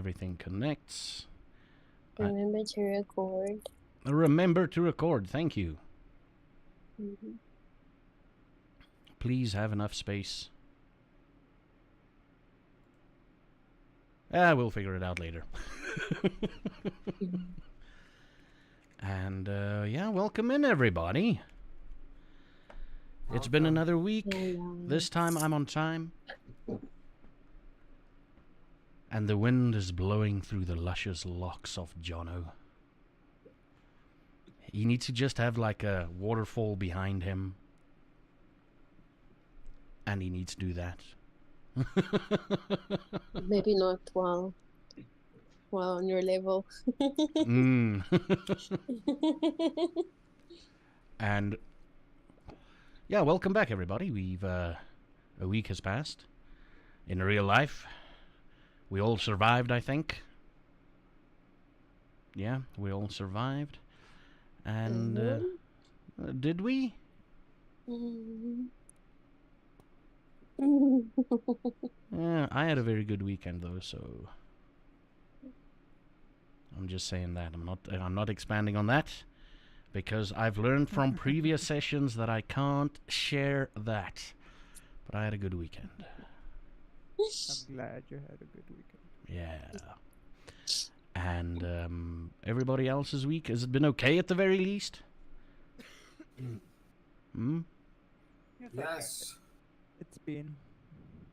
everything connects. Remember to record. Remember to record. Thank you. Mm-hmm. Please have enough space. We'll figure it out later. And yeah, welcome in everybody. It's been another week. This time I'm on time. And the wind is blowing through the luscious locks of Jono. He needs to just have like a waterfall behind him. And he needs to do that. Maybe not while on your level. And yeah, welcome back everybody. We've a week has passed. In real life, we all survived, I think. Yeah, we all survived. And did we? Yeah, I had a very good weekend though, so I'm just saying that. I'm not expanding on that because I've learned from previous sessions that I can't share that. But I had a good weekend. I'm glad you had a good weekend. Yeah. And everybody else's week, has it been okay at the very least? Yes. It's been.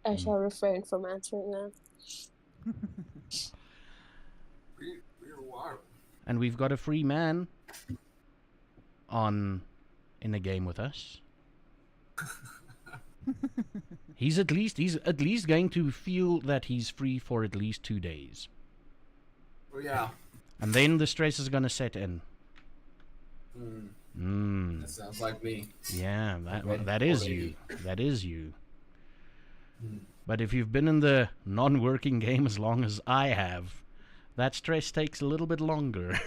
I shall refrain from answering that. We're wild. And we've got a free man in the game with us. He's at least going to feel that he's free for at least 2 days. Oh yeah. And then the stress is gonna set in. That sounds like me. Yeah, that is you. That is you. But if you've been in the non-working game as long as I have, that stress takes a little bit longer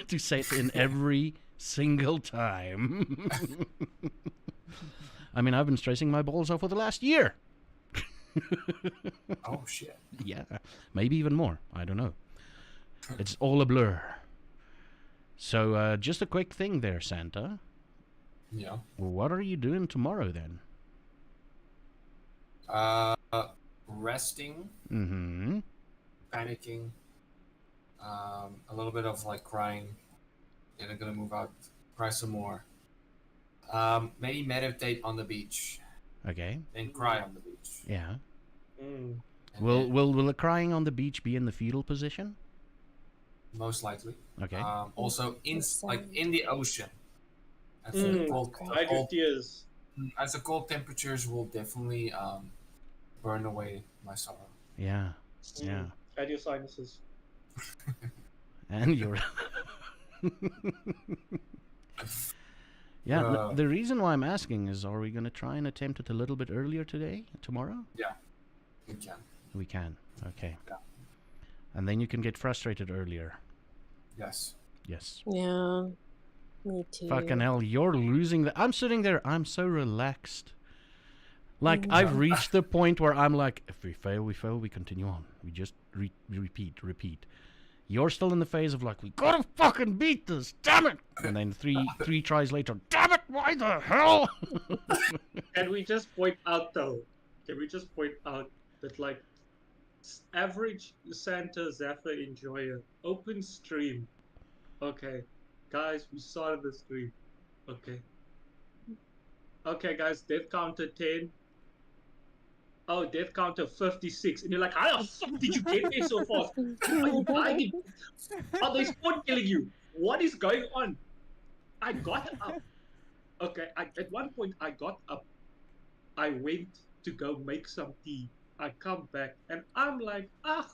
to set in every single time. I mean, I've been stressing my balls off for the last year. Oh shit. Yeah, maybe even more. I don't know. It's all a blur. So, just a quick thing there, Santa. Yeah. What are you doing tomorrow then? Resting. Mm-hmm. Panicking. A little bit of like crying. Then I'm gonna move out, cry some more. Maybe meditate on the beach. Okay. Then cry on the beach. Yeah. And Will the crying on the beach be in the fetal position? most likely. Okay. Also in the ocean. As the cold temperatures will definitely burn away my sorrow. Yeah. Yeah. And your sinuses. And your Yeah, the reason why I'm asking is, are we going to try and attempt it a little bit earlier tomorrow? Yeah, we can. We can, okay. Yeah. And then you can get frustrated earlier. Yes. Yes. Yeah, me too. Fucking hell, you're losing I'm sitting there, I'm so relaxed. Like, I've reached the point where I'm like, if we fail, we continue on. We just repeat. You're still in the phase of like, we gotta fucking beat this, damn it! And then three tries later, damn it, why the hell? Can we just point out that like average Santa Zaffa enjoyer, open stream. Okay, guys, we started the stream. Okay, guys, death counter 10. Oh, death counter 56. And you're like, how the fuck did you get there so fast? Are you dying? Are they spawn killing you? What is going on? I got up. Okay, at one point I got up. I went to go make some tea. I come back and I'm like,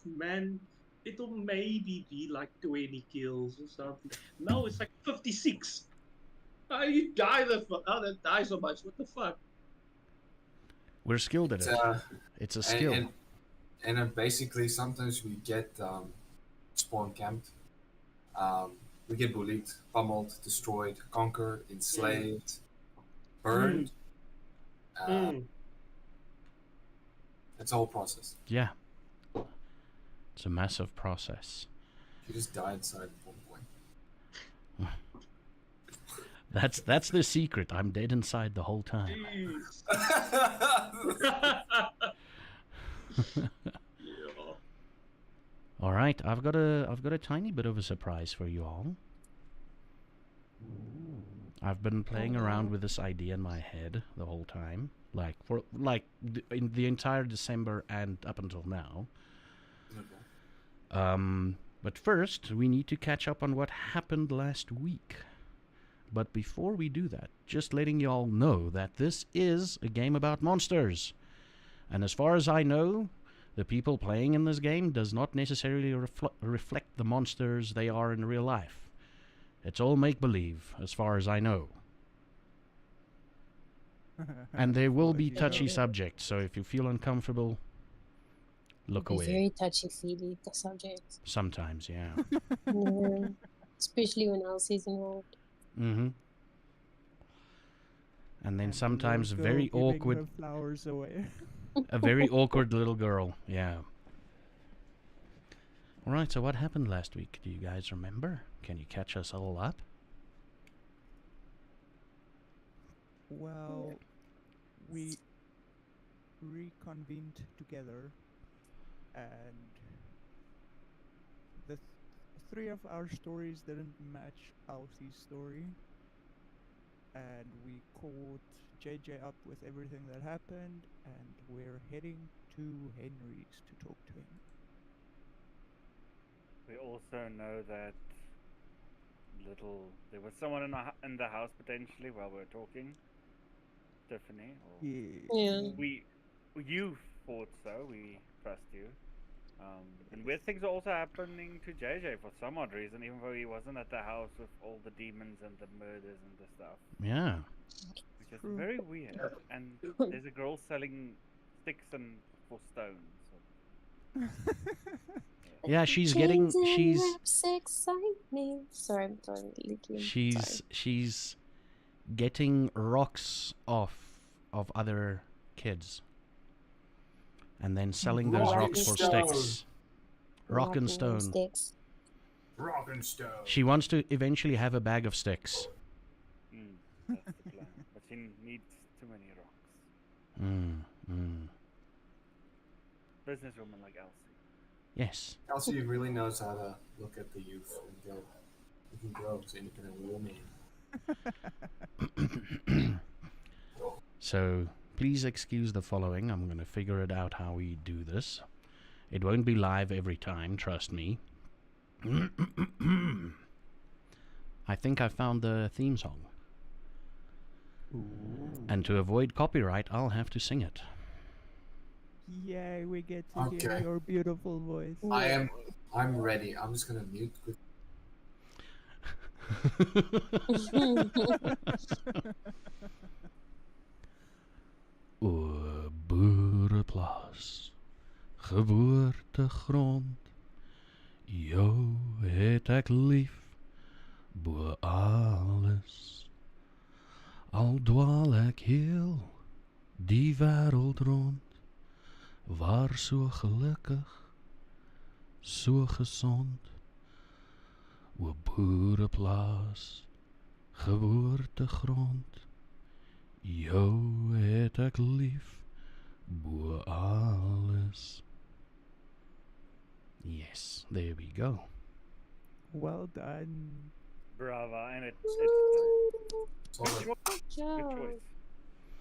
man, it'll maybe be like 20 kills or something. No, it's like 56. You die that die so much. What the fuck? We're skilled at it. It's a skill. And basically, sometimes we get spawn camped. We get bullied, pummeled, destroyed, conquered, enslaved, burned. It's a whole process. Yeah. It's a massive process. You just die inside one point. That's the secret. I'm dead inside the whole time. Jeez. Yeah. All right, I've got a tiny bit of a surprise for you all. I've been playing around with this idea in my head the whole time, in the entire December and up until now. Okay. But first, we need to catch up on what happened last week. But before we do that, just letting you all know that this is a game about monsters. And as far as I know, the people playing in this game does not necessarily reflect the monsters they are in real life. It's all make-believe, as far as I know. And there will be touchy subjects, so if you feel uncomfortable, look It's away. very touchy-feely, the subject. Sometimes, yeah. Yeah. Especially when Elsie's involved. Mm-hmm. And then And the sometimes little very girl giving awkward, her flowers away. a very awkward little girl, yeah. Alright, so what happened last week? Do you guys remember? Can you catch us all up? Well, we reconvened together, and the three of our stories didn't match Elsie's story, and we caught JJ up with everything that happened, and we're heading to Henry's to talk to him. We also know that there was someone in the house potentially while we were talking. Tiffany. Or Yeah. You thought so. We trust you. And weird things are also happening to JJ for some odd reason, even though he wasn't at the house with all the demons and the murders and the stuff. Yeah. Which is True. very weird. And there's a girl selling sticks and for stones. So. Yeah, she's Sorry, I'm leaking. she's getting rocks off of other kids. And then selling those Rock rocks and for stone. sticks. Rock and stone. Sticks. Rock and stone. She wants to eventually have a bag of sticks. That's the plan. But she needs too many rocks. Businesswoman like Elsie. Yes. Elsie really knows how to look at the youth and go, you can grow as an independent woman. So, please excuse the following. I'm going to figure it out how we do this. It won't be live every time, trust me. I think I found the theme song. And to avoid copyright, I'll have to sing it. Yay, we get to hear Okay. your beautiful voice. I'm ready. I'm just gonna mute quick. O boereplaas, geboortegrond, jou het ek lief, bo alles. Al dwaal ek heel die wêreld rond, waar so gelukkig, so gesond. O boereplaas, geboortegrond, jou het ek lief, bo alles. Yes, there we go. Well done. Brava, and it's Sorry. good choice.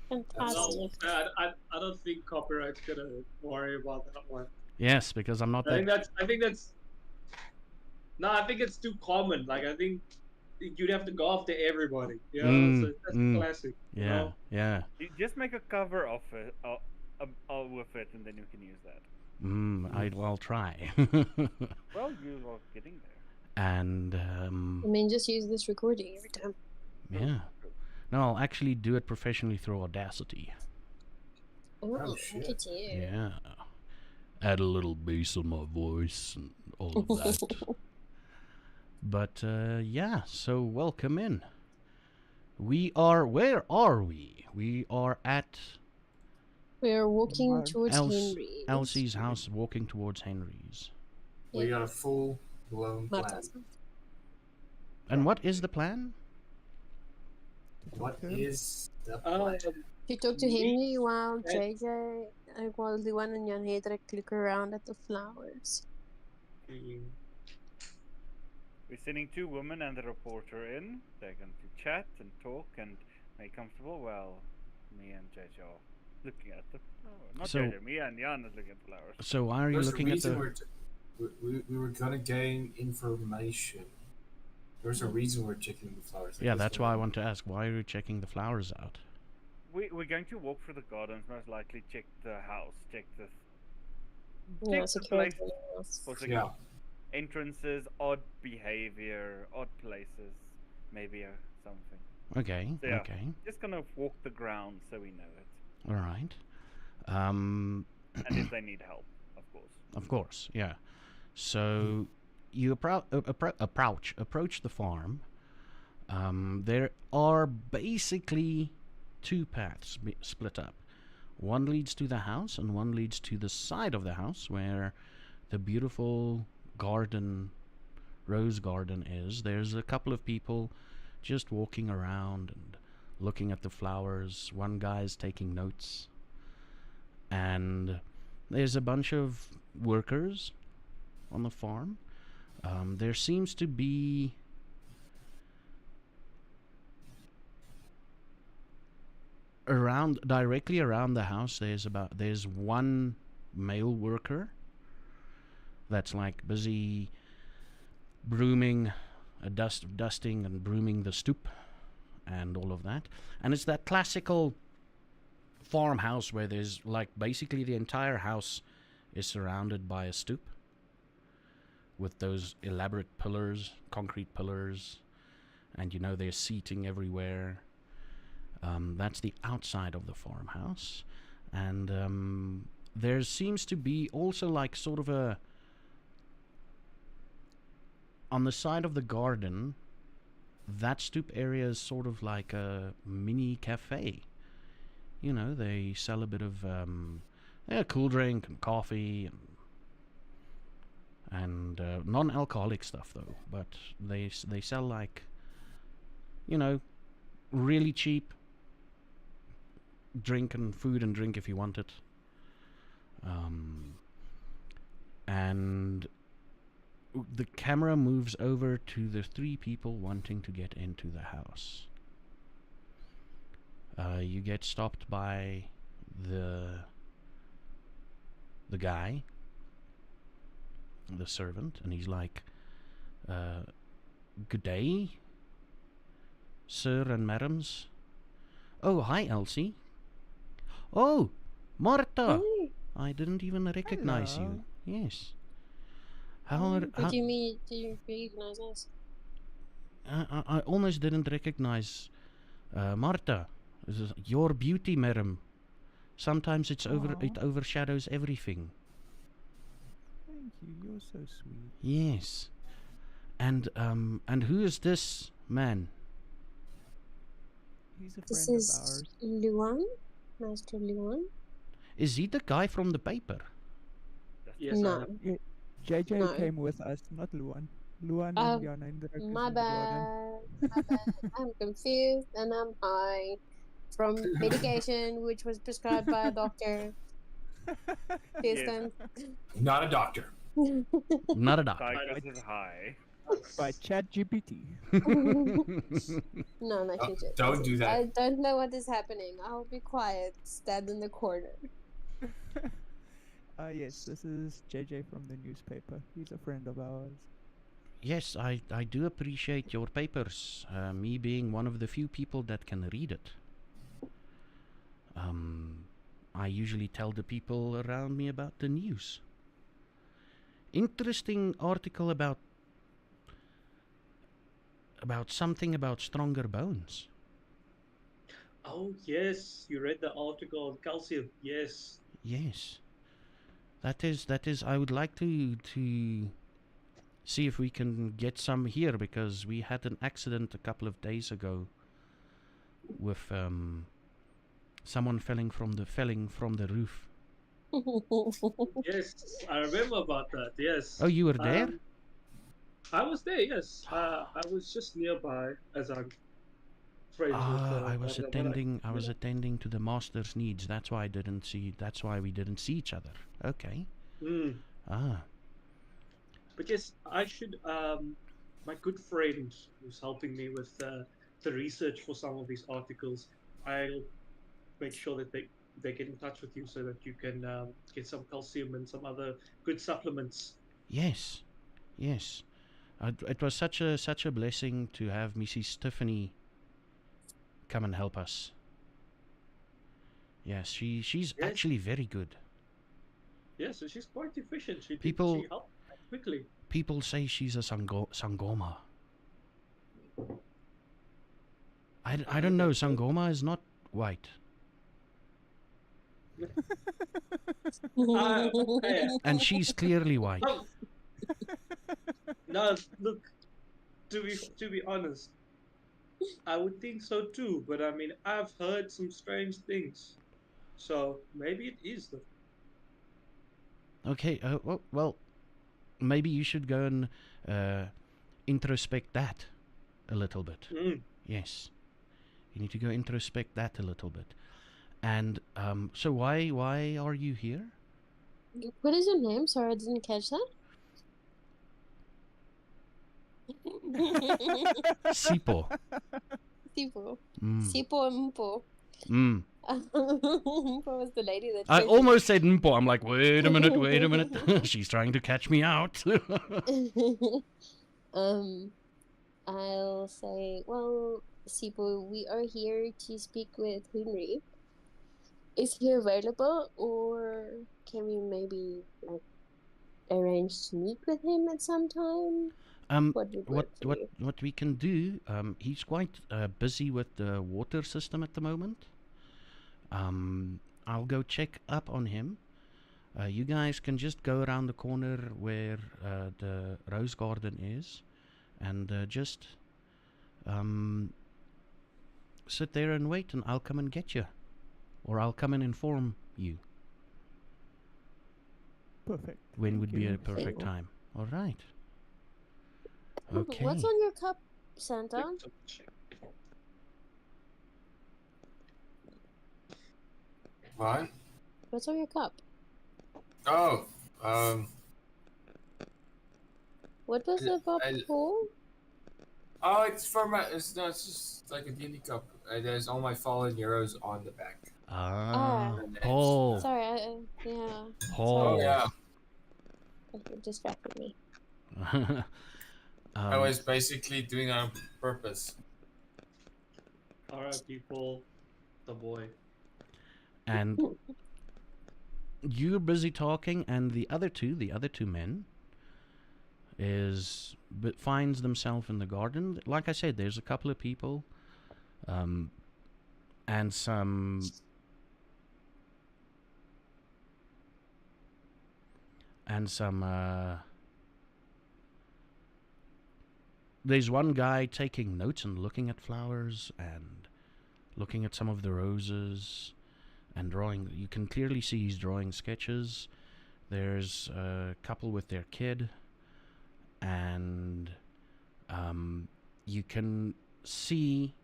Fantastic. I don't think copyright's gonna worry about that one. Yes, because I'm not I think that. that's. No, I think it's too common. Like I think you'd have to go after everybody. You know, so that's a classic. You Yeah, know? yeah. You just make a cover of it, with it, and then you can use that. I'll try. Well, you are getting there. And I mean, just use this recording every time. yeah. No, I'll actually do it professionally through Audacity. Oh, shit. look at you. Yeah. Add a little bass on my voice and all of that. But yeah, so welcome in. Where are we? We are at We are walking towards Els- Henry's. Elsie's house, walking towards Henry's. We got a full blown plan. Marta's. And what is the plan? To talk What to him. is the plan? You talk to Me Henry while and- JJ, while Luan and Jan Hedrick look around at the flowers. We're sending 2 women and a reporter in. They're going to chat and talk and make comfortable while me and JJ are looking at the flower. Not So- JJ, me and Jan is looking at the flowers. So why are you There's looking a at reason the? we were gonna gain information. There's a reason we're checking the flowers. Yeah, that's why I want to ask. Why are you checking the flowers out? We're going to walk through the gardens, most likely check the house, check the Yeah, the security. place for Yeah. entrances, odd behavior, odd places, maybe something. Okay. Yeah. Okay. Just gonna walk the ground so we know it, All right. and if they need help, of course. Of course. Yeah. So you approach the farm. There are basically 2 paths split up. One leads to the house, and one leads to the side of the house where the beautiful garden, rose garden is. There's a couple of people just walking around and looking at the flowers. One guy's taking notes. And there's a bunch of workers on the farm. There seems to be directly around the house. There's one male worker that's like busy brooming, dusting and brooming the stoop and all of that. And it's that classical farmhouse where there's like basically the entire house is surrounded by a stoop with those elaborate pillars, concrete pillars, and there's seating everywhere. That's the outside of the farmhouse, and there seems to be also like sort of on the side of the garden. That stoop area is sort of like a mini cafe. They sell a bit of cool drink and coffee and non-alcoholic stuff though. But they sell like really cheap drink and food and drink if you want it. And the camera moves over to the 3 people wanting to get into the house. You get stopped by the guy, the servant, and he's like, "Good day, sir and madams." "Oh, hi, Elsie." "Oh, Marta. Hey, I didn't even recognize you." "Yes. what do you mean? Do you recognize us? I almost didn't recognize Marta. This is your beauty, madam. Sometimes it overshadows everything." Thank you. You're so sweet. "Yes. And who is this man?" He's a friend This of is ours. Luan, Master Luan. Is he the guy from the paper? Yes, No, JJ No. came with us, not Luan. Luan Oh, and Jan Hendrik is my in the garden. bad. My bad. I'm confused and I'm high from medication which was prescribed by a doctor. Kirsten. Not a doctor. Not a doctor. Tigers is high. By ChatGPT. No, not you. Don't do that. I don't know what is happening. I'll be quiet, stand in the corner. Yes, this is JJ from the newspaper. He's a friend of ours. Yes, I do appreciate your papers. Me being one of the few people that can read it. I usually tell the people around me about the news. Interesting article about something about stronger bones. Oh yes, you read the article on calcium. Yes. Yes. That is I would like to see if we can get some here, because we had an accident a couple of days ago with someone falling from the roof Yes, I remember about that. Yes. Oh, you were there? I was there. Yes. I was just nearby as I'm friends with. I was But attending. I was attending to the master's needs. That's why I didn't see. That's why we didn't see each other. Okay. Mm, Ah. but yes, I should. My good friend who's helping me with the research for some of these articles. I'll make sure that they get in touch with you so that you can get some calcium and some other good supplements. Yes. Yes. It was such a blessing to have Mrs. Tiffany come and help us. Yes, she's Yes. actually very good. Yeah, so she's quite efficient. People- She helped quite quickly. People say she's a Sangoma. I don't know. Sangoma is not white. Yeah. And she's clearly white. Oh, no, look. To be honest, I would think so too. But I mean, I've heard some strange things, so maybe it is the. Okay, well, maybe you should go and introspect that a little bit. Mm. Yes. You need to go introspect that a little bit. And so why are you here? What is your name? Sorry, I didn't catch that. Sipo. Sipo. Mm. Sipo and Mpo. Mm. Mpo was the lady that. I chased almost said Mpo. I'm like, wait a minute. She's trying to catch me out. I'll say, well, Sipo, we are here to speak with Henry. Is he available, or can we maybe like arrange to meet with him at some time? What would work for you? What we can do? He's quite busy with the water system at the moment. I'll go check up on him. You guys can just go around the corner where the rose garden is, and just sit there and wait, and I'll come and get you, or I'll come and inform you Perfect. when Thank would be you. a perfect time. All right. Okay. What's on your cup, Santa? What? What's on your cup? Oh, What was the cup I- for? oh, it's for my. It's just like a D&D cup. There's all my fallen heroes on the back. Ah, And it's- Paul. Sorry, yeah. Paul. Oh yeah. It distracted me. I was basically doing it on purpose. Alright, people, the boy. And you're busy talking, and the other two men finds themselves in the garden. Like I said, there's a couple of people, and some there's one guy taking notes and looking at flowers and looking at some of the roses and drawing. You can clearly see he's drawing sketches. There's a couple with their kid, and you can see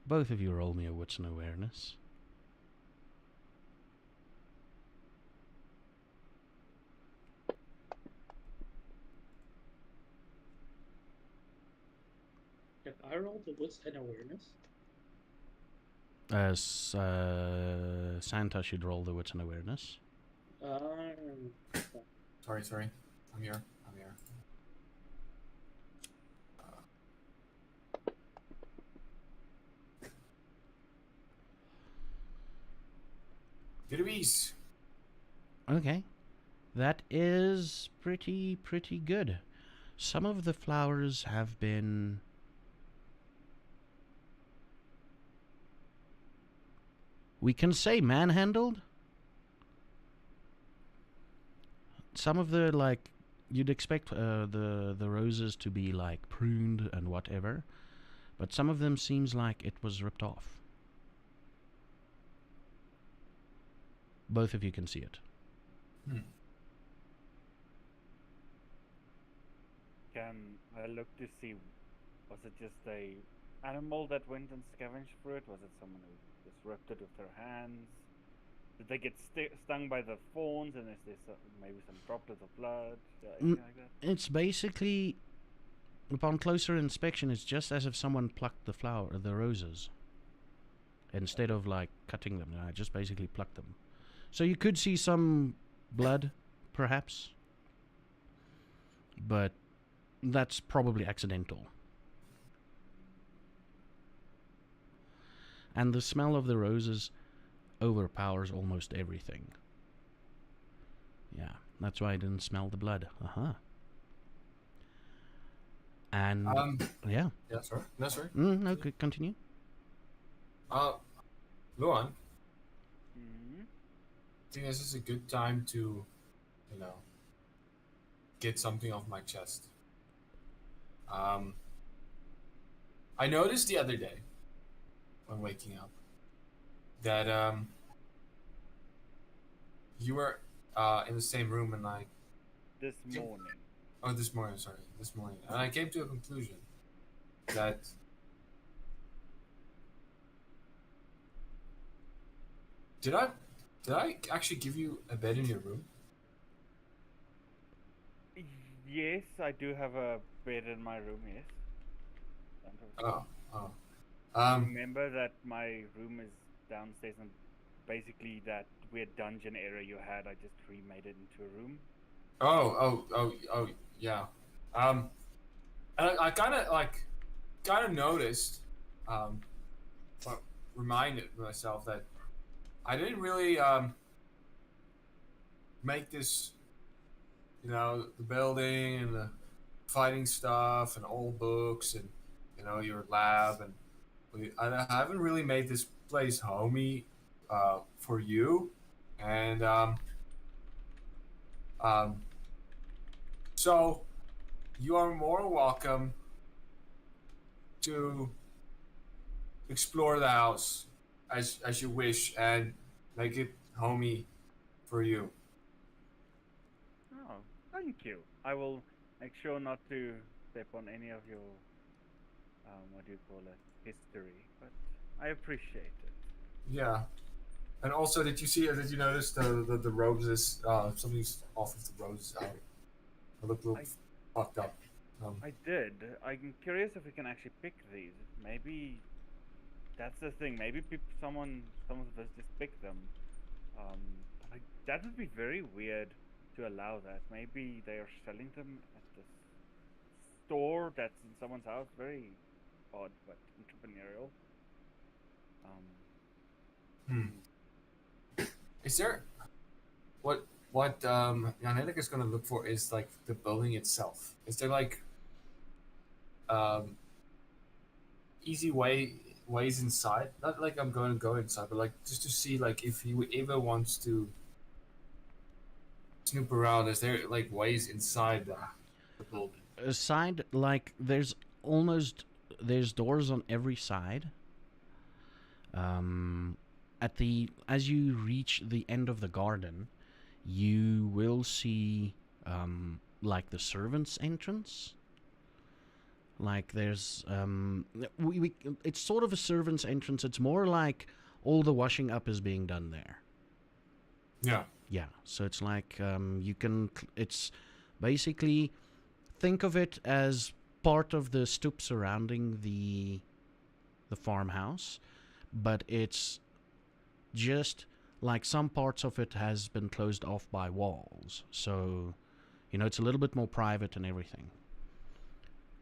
both of you roll me a wits and awareness. If I roll the wits and awareness, Santa should roll the wits and awareness. Sorry. I'm here. Louise. Okay, that is pretty good. Some of the flowers have been we can say manhandled. Some of the, like, you'd expect the roses to be like pruned and whatever, but some of them seems like it was ripped off. both of you can see it. Can I look to see, was it just a animal that went and scavenged for it? Was it someone who just ripped it with their hands? Did they get stung by the thorns, and is there maybe some droplets of blood? Anything like that? It's basically, upon closer inspection, it's just as if someone plucked the roses. Instead of like cutting them, I just basically plucked them. So you could see some blood, perhaps, but that's probably accidental. And the smell of the roses overpowers almost everything. Yeah, that's why I didn't smell the blood. And yeah. Yeah, sorry. No, sorry. No, continue. Luan, Mm-hmm. I think this is a good time to, get something off my chest. I noticed the other day when waking up that you were in the same room and I. This morning. Oh, this morning. Sorry, this morning, and I came to a conclusion that. Did I actually give you a bed in your room? Yes, I do have a bed in my room, yes. Remember that my room is downstairs, and basically that weird dungeon area you had, I just remade it into a room. Oh, yeah. And I kind of noticed, reminded myself that I didn't really make this, the building and the fighting stuff and old books and your lab, and I haven't really made this place homey for you, and so you are more welcome to explore the house as you wish and make it homey for you. Oh, thank you. I will make sure not to step on any of your, what do you call it, history, but I appreciate it. Yeah. And also, did you notice the roses, something's off of the roses out. They look a little fucked up. I did. I'm curious if we can actually pick these. Maybe that's the thing. Maybe some of us just pick them. That would be very weird to allow that. Maybe they are selling them at the store that's in someone's house. Very odd, but entrepreneurial. Is there what Janelik is going to look for is like the building itself. Is there like easy ways inside? Not like I'm going to go inside, but like just to see like if he ever wants to snoop around. Is there like ways inside the building? Side, like there's doors on every side. As you reach the end of the garden, you will see like the servants' entrance. Like there's it's sort of a servants' entrance. It's more like all the washing up is being done there. Yeah. Yeah. So it's like it's basically, think of it as part of the stoop surrounding the farmhouse, but it's just like some parts of it has been closed off by walls. So, it's a little bit more private and everything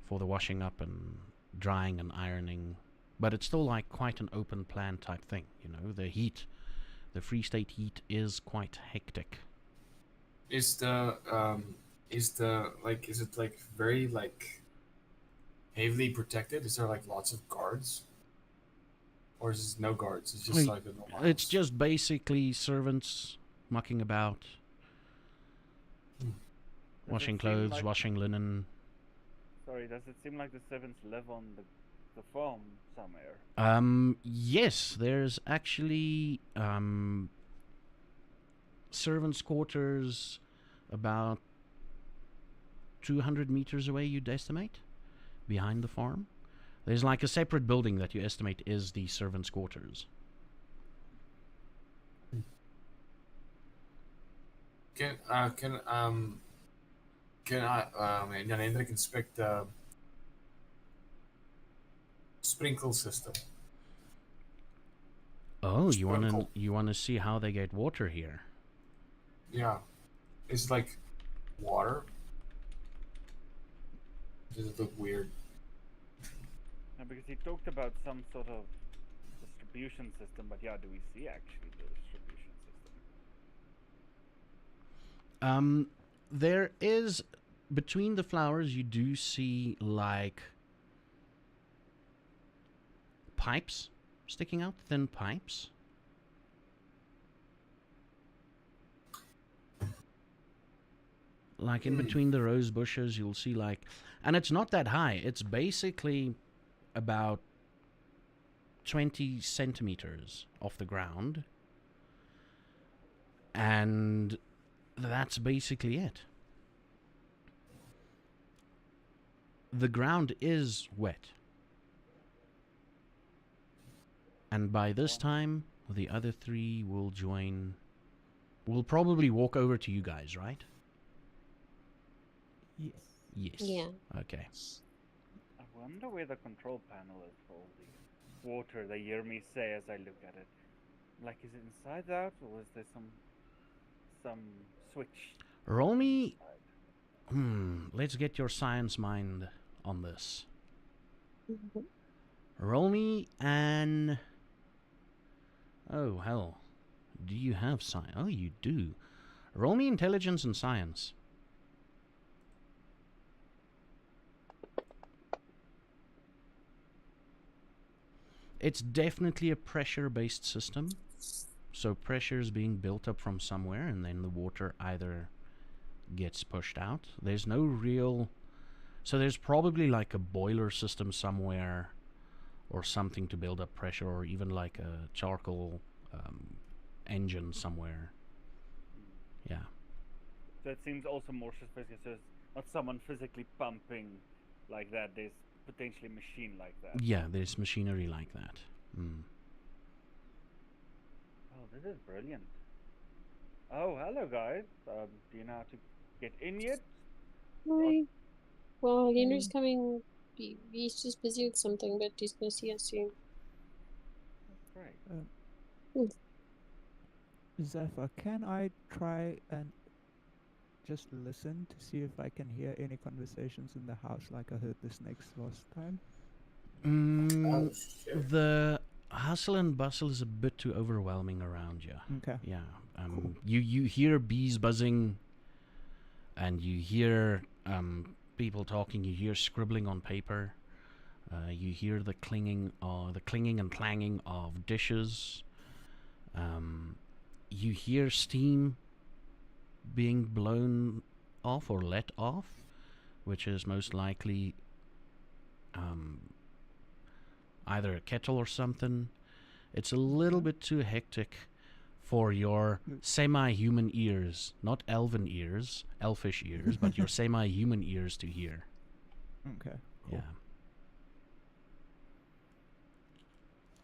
for the washing up and drying and ironing. But it's still like quite an open plan type thing. The Free State heat is quite hectic. Is it like very like heavily protected? Is there like lots of guards? Or is it no guards? It's just like a normal house? It's just basically servants mucking about, washing clothes, washing linen. Sorry, does it seem like the servants live on the farm somewhere? Yes, there's actually servants' quarters about 200 meters away, you'd estimate, behind the farm. There's like a separate building that you estimate is the servants' quarters. Can I Jan Hendrik inspect the sprinkle system? Oh, Sprinkle. you wanna see how they get water here? Yeah. Is it like water? Does it look weird? No, because he talked about some sort of distribution system, but yeah, do we see actually the distribution system? There is, between the flowers, you do see like pipes sticking out, thin pipes. Like in between the rose bushes, you'll see like, and it's not that high. It's basically about 20 centimeters off the ground. And that's basically it. The ground is wet. And by this time, the other three will join. We'll probably walk over to you guys, right? Yes. Yes. Yeah. Okay. I wonder where the control panel is for all the water they hear me say as I look at it. Like, is it inside out, or is there some switch? Roll me. Let's get your science mind on this. Roll me an. Oh, hell. Do you have science? Oh, you do. Roll me intelligence and science. It's definitely a pressure-based system. So pressure is being built up from somewhere, and then the water either gets pushed out. There's no real... So there's probably like a boiler system somewhere, or something to build up pressure, or even like a charcoal engine somewhere. Yeah. So it seems also more suspicious. So it's not someone physically pumping like that. There's potentially a machine like that. Yeah, there's machinery like that. Oh, this is brilliant. Oh, hello guys. Do you know how to get in yet? Hi. Well, Henry's coming. He's just busy with something, but he's gonna see us soon. Great. Zaffa, can I try and just listen to see if I can hear any conversations in the house like I heard the snakes last time? Oh, shit. The hustle and bustle is a bit too overwhelming around you. Okay. Yeah. Cool. You hear bees buzzing, and you hear people talking. You hear scribbling on paper. You hear the clinging and clanging of dishes. You hear steam being blown off or let off, which is most likely either a kettle or something. It's a little bit too hectic for your semi-human ears, not elven ears, elfish ears, but your semi-human ears to hear. Okay. Cool. Yeah.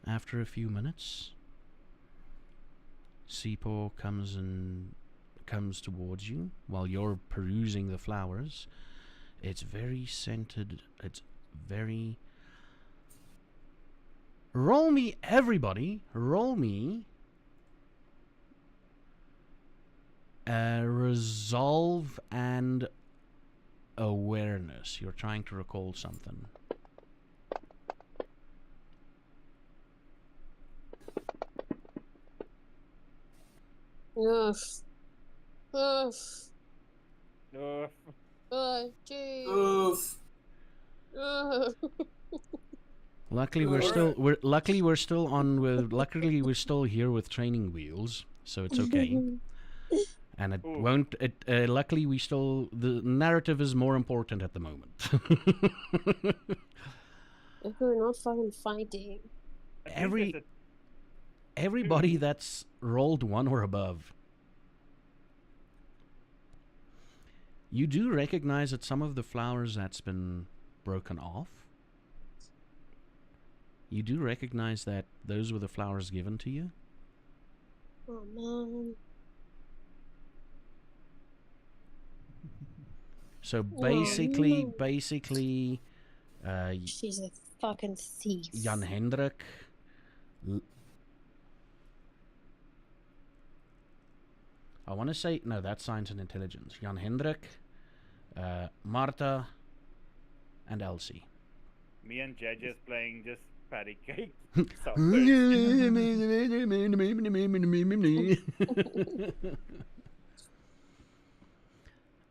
After a few minutes, Sipo comes towards you while you're perusing the flowers. It's very scented. It's very... Roll me, everybody. Roll me resolve and awareness. You're trying to recall something. Ugh. Ugh. Gee. Oof. Ugh. Luckily we're still here with training wheels, so it's okay. And it Ooh. won't. Luckily, the narrative is more important at the moment. If we're not fucking fighting. Everybody that's rolled 1 or above You do recognize that some of the flowers that's been broken off. You do recognize that those were the flowers given to you. Oh no. So Oh, basically, no. She's a fucking thief. Jan Hendrik. I want to say no. That's science and intelligence. Jan Hendrik, Marta, and Elsie. Me and JJ's playing just patty cake.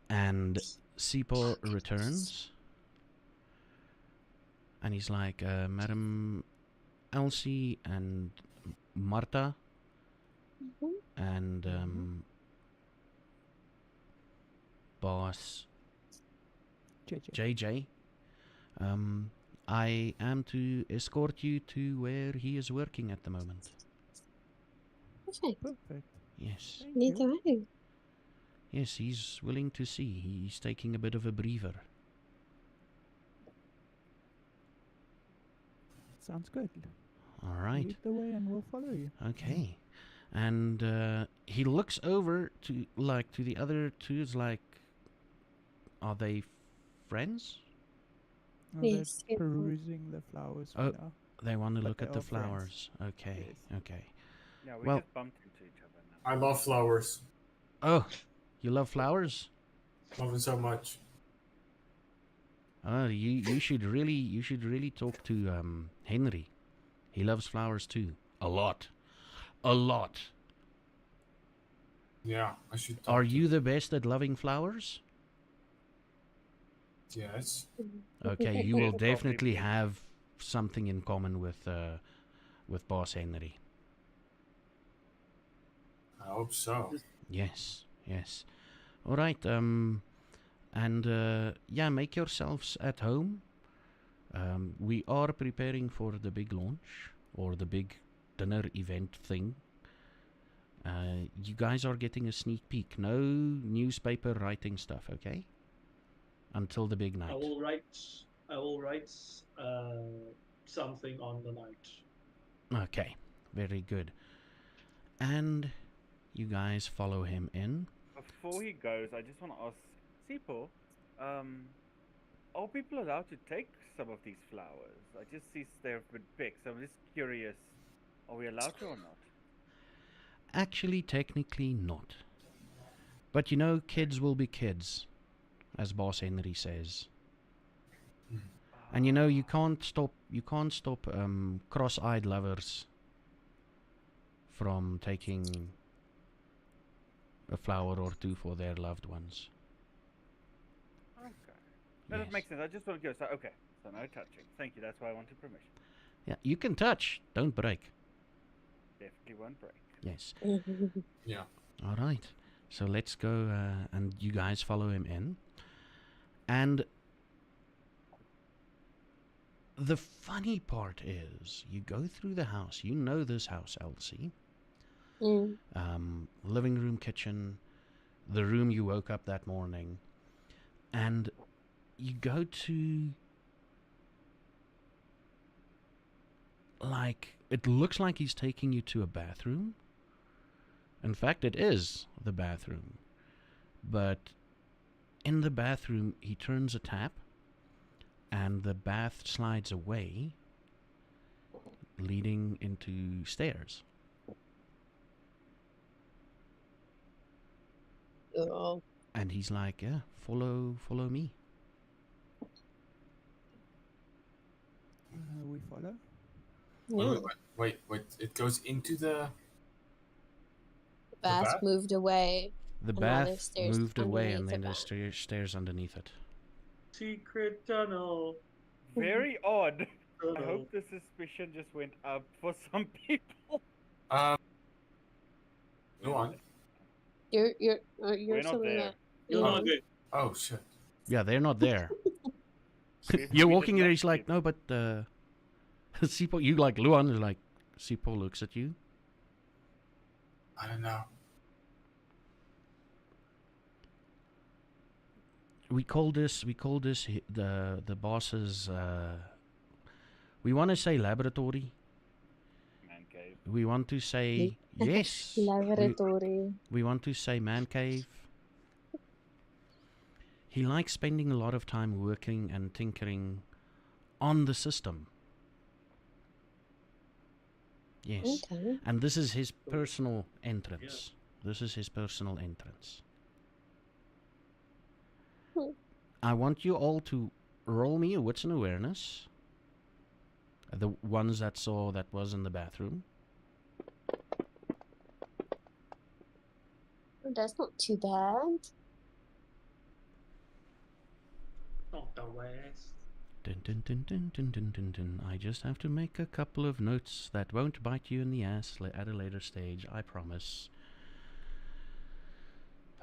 And Sipo returns, and he's like, Madam Elsie and Marta, and Boss JJ, I am to escort you to where he is working at the moment. Okay. Perfect. Yes. Thank Need you. to know. Yes, he's willing to see. He's taking a bit of a breather. Sounds good. All right. Lead the way and we'll follow you. Okay. And he looks over to the other two. Is like, are they friends? Oh, Yes, they're it will. perusing the flowers Oh. for now. They want to But look they at the are flowers. friends. Okay. Yes. Okay. Yeah, we Well- just bumped into each other now. I love flowers. Oh, you love flowers? Love them so much. Oh, you should really talk to Henry. He loves flowers too. A lot. Yeah, I should. Talk Are to you the best at loving flowers? Yes. Okay, you will Probably definitely me. have something in common with Boss Henry. I hope so. Yes. All right. Yeah, make yourselves at home. We are preparing for the big launch or the big dinner event thing. You guys are getting a sneak peek. No newspaper writing stuff, okay? Until the big night. I will write something on the night. Okay, very good. And you guys follow him in. Before he goes, I just want to ask Sipo, are people allowed to take some of these flowers? I just see they're a bit big, so I'm just curious, are we allowed to or not? Actually, technically not. But you know, kids will be kids, as Boss Henry says. And you know, you can't stop cross-eyed lovers from taking a flower or two for their loved ones. Okay. No, Yes. that makes sense. I just want to go. So, okay. So no touching. Thank you. That's why I wanted permission. Yeah, you can touch, don't break. Definitely won't break. Yes. Yeah. All right. So let's go, and you guys follow him in. And the funny part is, you go through the house. You know this house, Elsie. Living room, kitchen, the room you woke up that morning, and you go to, like, it looks like he's taking you to a bathroom. In fact, it is the bathroom. But in the bathroom, he turns a tap, and the bath slides away, leading into stairs. Oh. And he's like, yeah, follow me. We follow. Yeah. Wait. It goes into the. The bath bath? moved away. The And now there's bath stairs moved away, and underneath then the there's bath. stairs underneath it. Secret tunnel. Very odd. I Tunnel. hope the suspicion just went up for some people. Go on. You're We're not something there. that You're you not know. good. Oh shit. Yeah, they're not there. We You're just walking there, lost he's like, people. no, but Sipo, you like, Luan is like, Sipo looks at you. I don't know. we call this the boss's. We want to say laboratory. Man cave. We want to say yes. Laboratory. We want to say man cave. He likes spending a lot of time working and tinkering on the system. Yes. Okay. And this is his personal entrance. This is his personal entrance. Hmm. I want you all to roll me a wits and awareness. The ones that saw that was in the bathroom. That's not too bad. Not the worst. Dun, dun, dun, dun, dun, dun, dun, dun. I just have to make a couple of notes that won't bite you in the ass at a later stage, I promise.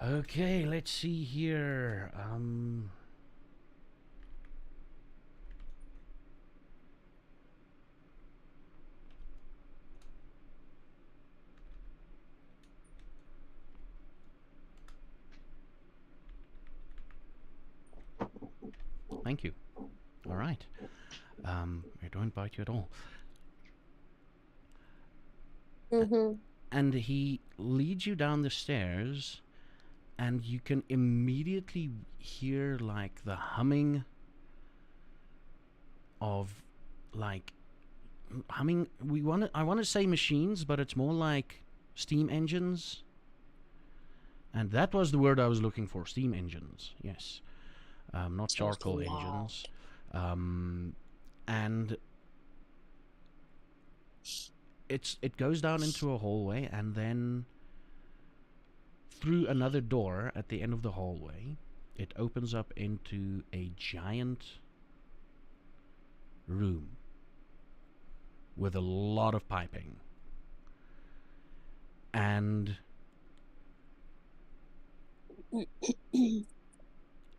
Okay, let's see here. Thank you. All right. It don't bite you at all. Mm-hmm. And he leads you down the stairs, and you can immediately hear like the humming of like humming. I want to say machines, but it's more like steam engines. And that was the word I was looking for, steam engines. Yes. Not Sounds charcoal loud. engines. And it goes down into a hallway, and then through another door at the end of the hallway, it opens up into a giant room with a lot of piping. And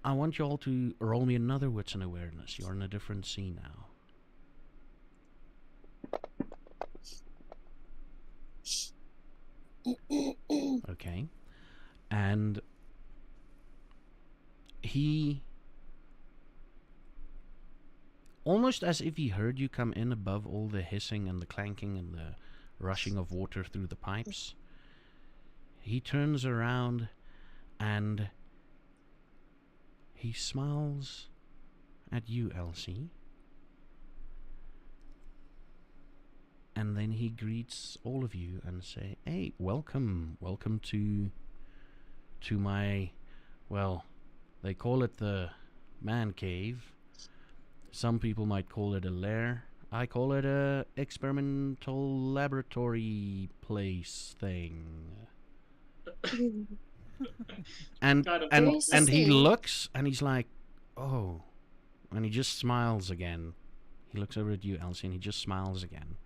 I want you all to roll me another wits and awareness. You're in a different scene now. Okay. And he, almost as if he heard you come in above all the hissing and the clanking and the rushing of water through the pipes, he turns around and he smiles at you, Elsie. And then he greets all of you and say, "Hey, welcome to my, well, they call it the man cave. Some people might call it a lair. I call it a experimental laboratory place thing." And Kind of and Very and he succinct. looks and he's like, "Oh," and he just smiles again. He looks over at you, Elsie, and he just smiles again.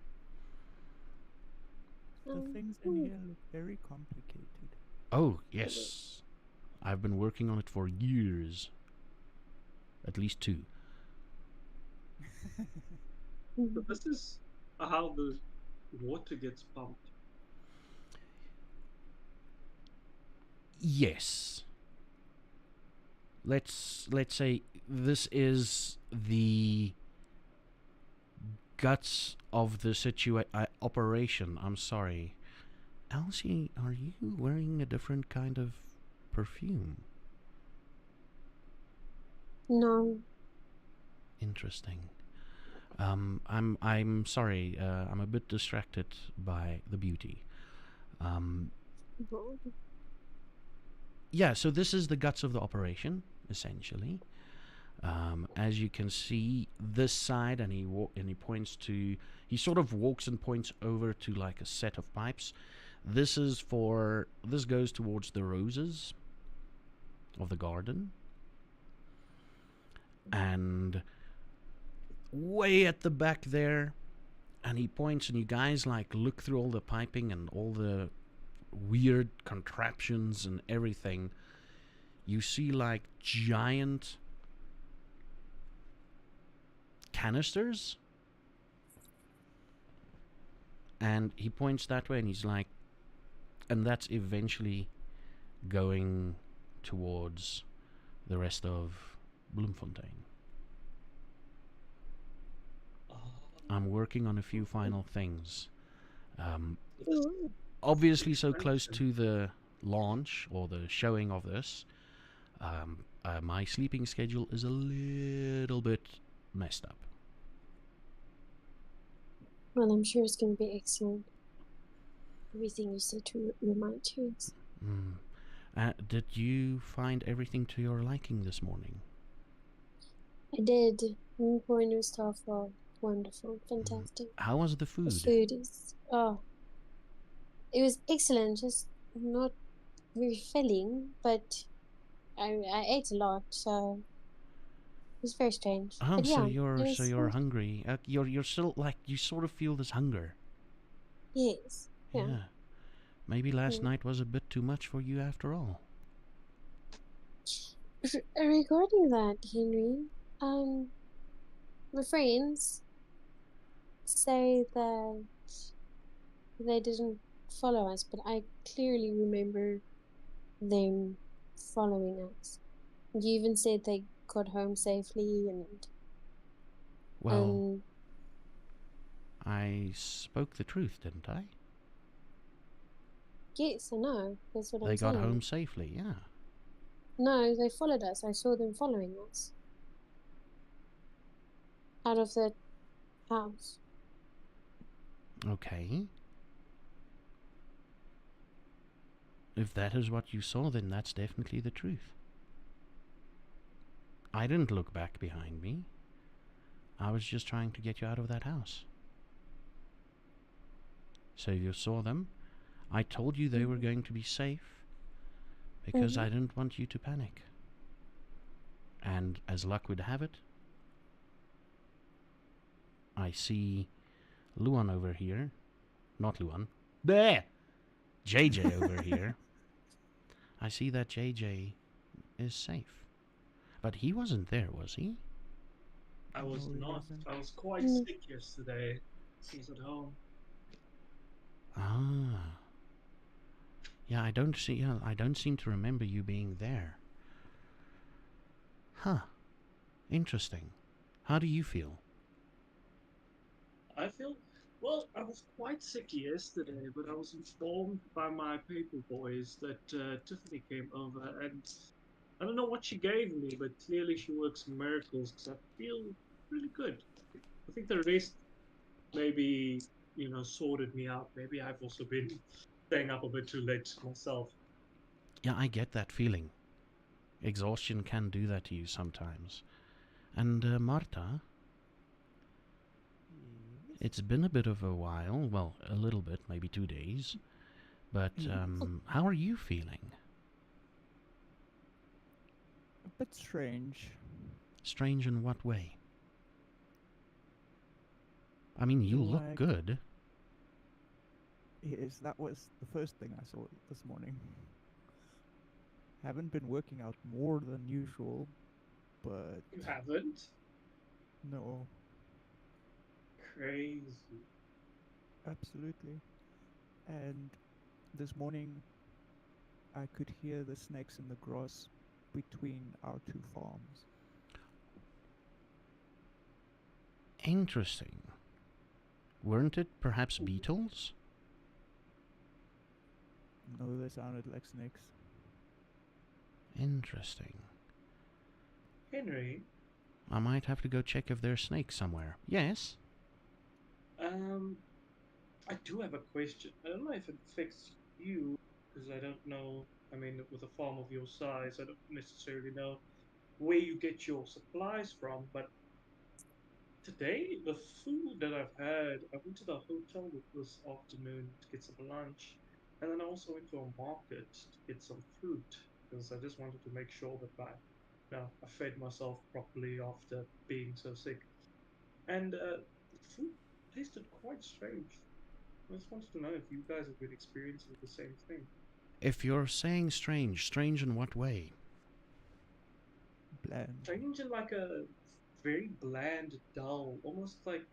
The things in here look very complicated. Oh, yes. I've been working on it for years. At least 2. So this is how the water gets pumped. Yes. Let's say this is the guts of the operation. I'm sorry. Elsie, are you wearing a different kind of perfume? No. Interesting. I'm sorry. I'm a bit distracted by the beauty. Yeah, so this is the guts of the operation, essentially. As you can see, this side, and he points to, he sort of walks and points over to like a set of pipes. This goes towards the roses of the garden. And way at the back there, and he points, and you guys like look through all the piping and all the weird contraptions and everything. You see like giant canisters, and he points that way, and he's like, and that's eventually going towards the rest of Bloemfontein. I'm working on a few final things. Ooh. Obviously, so close to the launch or the showing of this, my sleeping schedule is a little bit messed up. Well, I'm sure it's going to be excellent. Everything you said to your mind too. Did you find everything to your liking this morning? I did. Point of stuff are wonderful, fantastic. How was the The food? food is it was excellent. Just not very filling, but I ate a lot, so it was very strange. Oh, But so yeah, you're hungry. You're still like you sort of feel this hunger. yes, yeah. Yeah. Maybe last Yeah. night was a bit too much for you after all. Regarding that, Henry, my friends say that they didn't follow us, but I clearly remember them following us. You even said they got home safely, and Well, I spoke the truth, didn't I? yes, I know. That's what They I'm got saying. home safely, yeah. No, they followed us. I saw them following us out of the house. Okay. If that is what you saw, then that's definitely the truth. I didn't look back behind me. I was just trying to get you out of that house. So you saw them. I told you they were going to be safe because I didn't want you to panic. And as luck would have it, I see Luan over here. Not Luan. There! JJ over here. I see that JJ is safe. But he wasn't there, was he? I was No, he not. wasn't. I was quite sick yesterday. I was at home. Ah. Yeah, I don't seem to remember you being there. Huh. Interesting. How do you feel? I feel well. I was quite sick yesterday, but I was informed by my paper boys that Tiffany came over, and I don't know what she gave me, but clearly she works miracles because I feel really good. I think the rest maybe sorted me out. Maybe I've also been staying up a bit too late myself. Yeah, I get that feeling. Exhaustion can do that to you sometimes. And Marta, Yes. it's been a bit of a while. Well, a little bit, maybe 2 days. But how are you feeling? A bit strange. Strange in what way? I mean, you look Like- good. Yes, that was the first thing I saw this morning. Haven't been working out more than usual, but You haven't? no, Crazy. absolutely. And this morning, I could hear the snakes in the grass between our two farms. Interesting. Weren't it perhaps beetles? No, they sounded like snakes. Interesting. Henry, I might have to go check if there's snakes somewhere. Yes? I do have a question. I don't know if it affects you, because I don't know. I mean, with a farm of your size, I don't necessarily know where you get your supplies from, but today, the food that I've had, I went to the hotel this afternoon to get some lunch, and then I also went to a market to get some fruit, because I just wanted to make sure that I fed myself properly after being so sick. And the food tasted quite strange. I just wanted to know if you guys have been experiencing the same thing. If you're saying strange, strange in what way? Bland. Strange in like a very bland, dull, almost like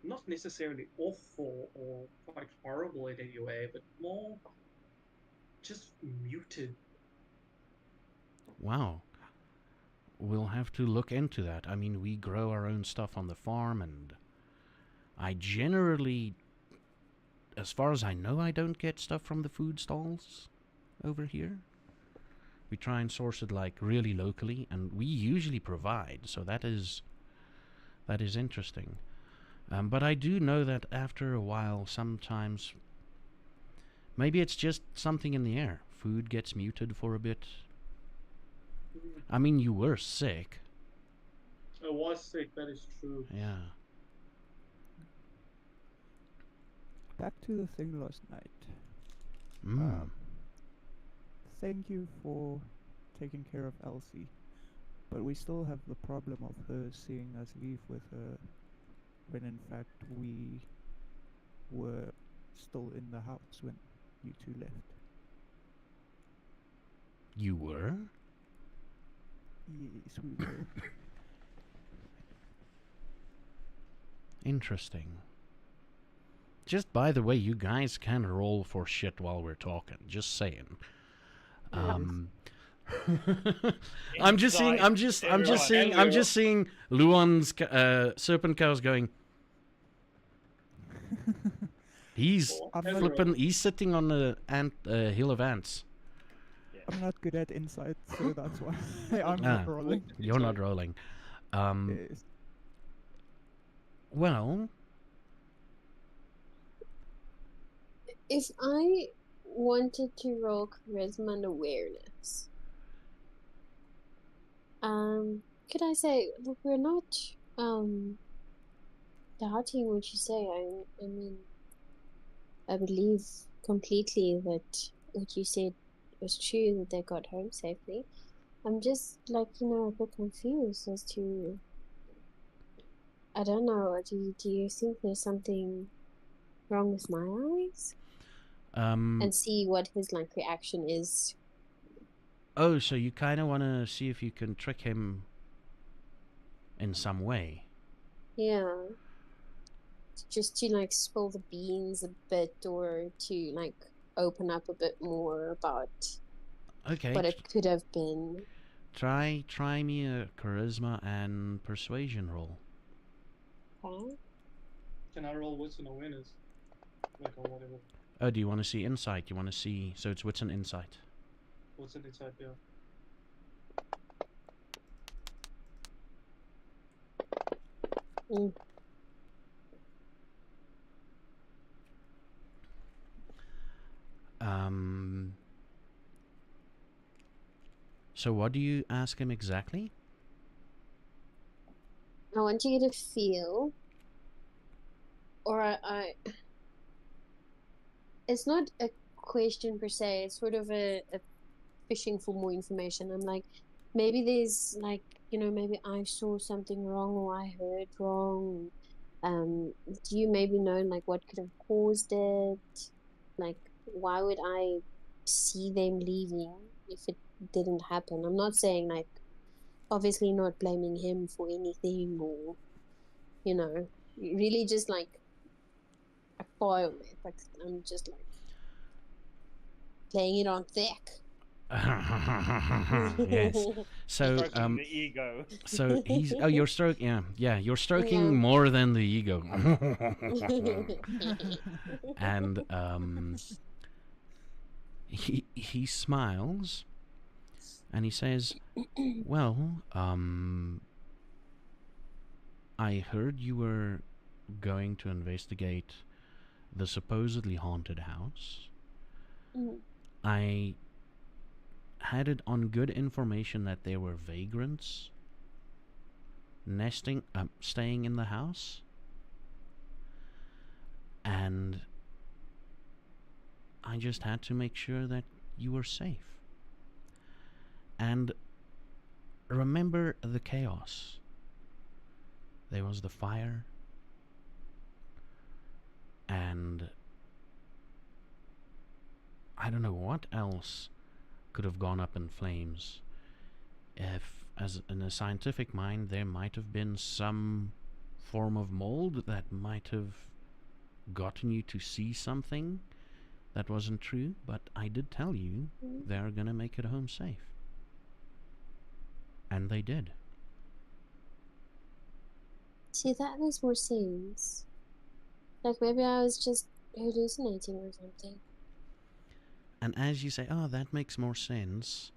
not necessarily awful or quite horrible in any way, but more just muted. wow, we'll have to look into that. I mean, we grow our own stuff on the farm, and I generally, as far as I know, I don't get stuff from the food stalls over here. We try and source it like really locally, and we usually provide, so that is interesting. But I do know that after a while, sometimes, maybe it's just something in the air. Food gets muted for a bit. I mean, you were sick. I was sick, that is true. Yeah. Back to the thing last night. Mm. Thank you for taking care of Elsie, but we still have the problem of her seeing us leave with her when in fact we were still in the house when you two left. You were? Yes, we were. Interesting. Just by the way, you guys can roll for shit while we're talking. Just saying. I'm just seeing Luan's serpent cows going. He's flipping. He's sitting on a hill of ants. I'm not good at insight, so that's why I'm not rolling. You're not rolling. Yes. Well, If I wanted to roll charisma and awareness, could I say, look, we're not doubting what you say. I mean, I believe completely that what you said was true, that they got home safely. I'm just like, a bit confused as to, I don't know, do you think there's something wrong with my eyes? And see what his reaction is. Oh, so you kind of want to see if you can trick him in some way? Yeah. Just to spill the beans a bit, or to open up a bit more about what it could have been. Try me a charisma and persuasion roll. Okay. Can I roll wits and awareness? Or whatever. Oh, do you want to see insight? You want to see... So it's wits and insight. What's an insight, yeah. Mm. So what do you ask him exactly? I want you to feel, or I it's not a question per se, it's sort of a fishing for more information. I'm like, maybe there's maybe I saw something wrong or I heard wrong. Do you maybe know what could have caused it? Why would I see them leaving if it didn't happen? I'm not saying obviously not blaming him for anything, or really just a foil it. I'm just playing it on thick. Yes. So the ego. So he's you're stroking you're stroking Yeah. more than the ego. And he smiles and he says, well, I heard you were going to investigate the supposedly haunted house. Mhm. I had it on good information that there were vagrants staying in the house, and I just had to make sure that you were safe. And remember the chaos. There was the fire, and I don't know what else could have gone up in flames. If, as in a scientific mind, there might have been some form of mold that might have gotten you to see something that wasn't true, but I did tell you they're gonna make it home safe. And they did. See, that makes more sense. Like maybe I was just hallucinating or something. And as you say, oh, that makes more sense,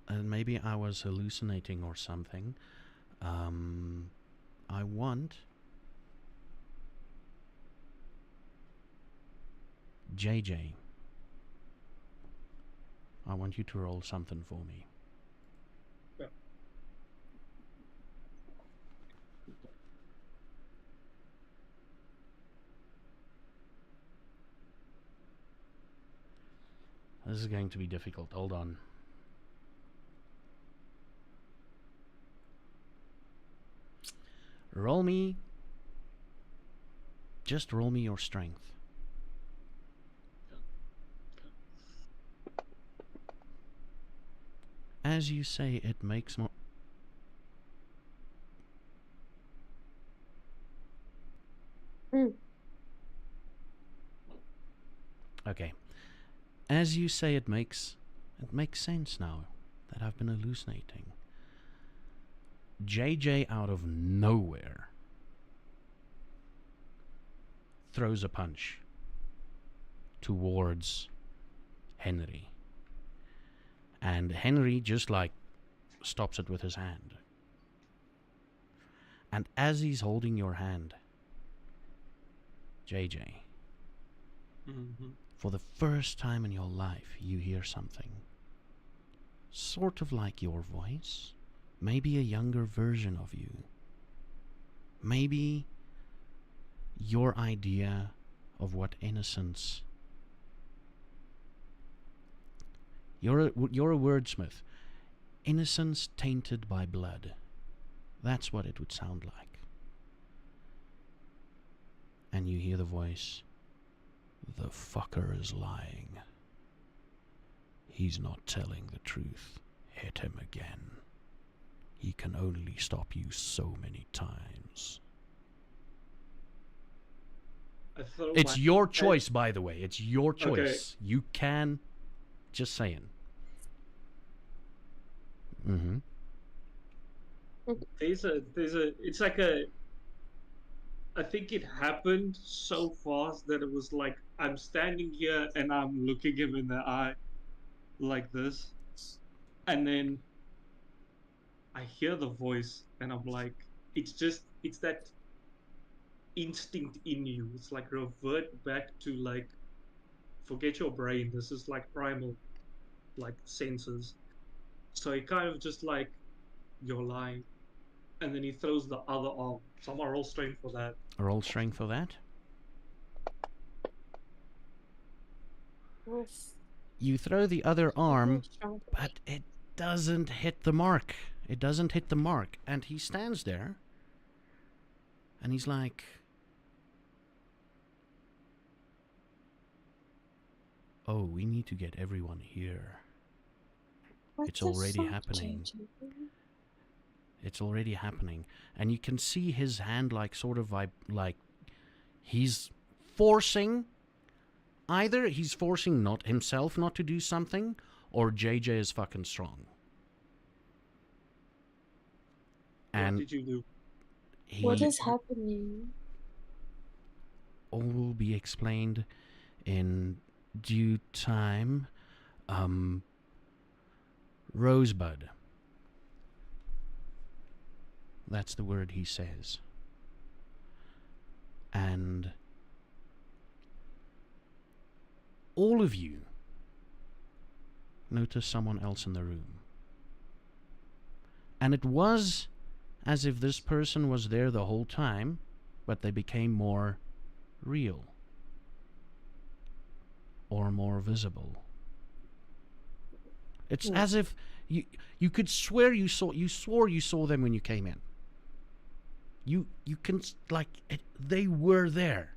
and maybe I was hallucinating or something, I want JJ. I want you to roll something for me. Yeah. This is going to be difficult. Hold on. Roll me. Just roll me your strength. As you say, it makes more. Okay. As you say, it makes sense now that I've been hallucinating. JJ out of nowhere throws a punch towards Henry. And Henry just like stops it with his hand. And as he's holding your hand, JJ, for the first time in your life, you hear something. Sort of like your voice. Maybe a younger version of you. Maybe your idea of what innocence. You're a wordsmith. Innocence tainted by blood. That's what it would sound like. And you hear the voice. The fucker is lying. He's not telling the truth. Hit him again. He can only stop you so many times. It's your choice, by the way. It's your choice. Okay. You can. Just saying. Mm-hmm. It's like a. I think it happened so fast that it was like I'm standing here and I'm looking him in the eye, like this, and then I hear the voice and I'm like, it's that instinct in you. It's like revert back to like, forget your brain. This is like primal, like senses. So he kind of just like, you're lying. And then he throws the other arm. Someone roll strength for that. Roll strength for that. Oof. You throw the other arm, but it doesn't hit the mark. It doesn't hit the mark. And he stands there. And he's like, oh, we need to get everyone here. It's already happening. It's already happening. And you can see his hand like sort of like he's forcing. Either he's forcing not himself not to do something, or JJ is fucking strong. And what did you do? What is happening? All will be explained in due time. Rosebud. That's the word he says. And all of you notice someone else in the room. And it was as if this person was there the whole time, but they became more real or more visible. It's as if you could swear you swore you saw them when you came in. You can like they were there,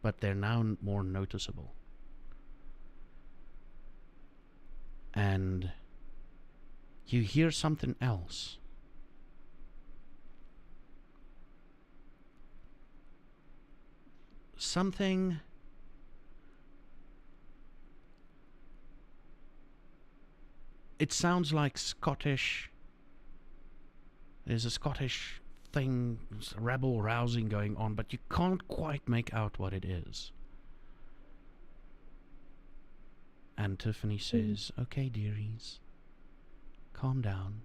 but they're now more noticeable. And you hear something else. Something it sounds like Scottish There's a Scottish thing, rabble rousing going on, but you can't quite make out what it is. And Tiffany says, "Okay, dearies, calm down.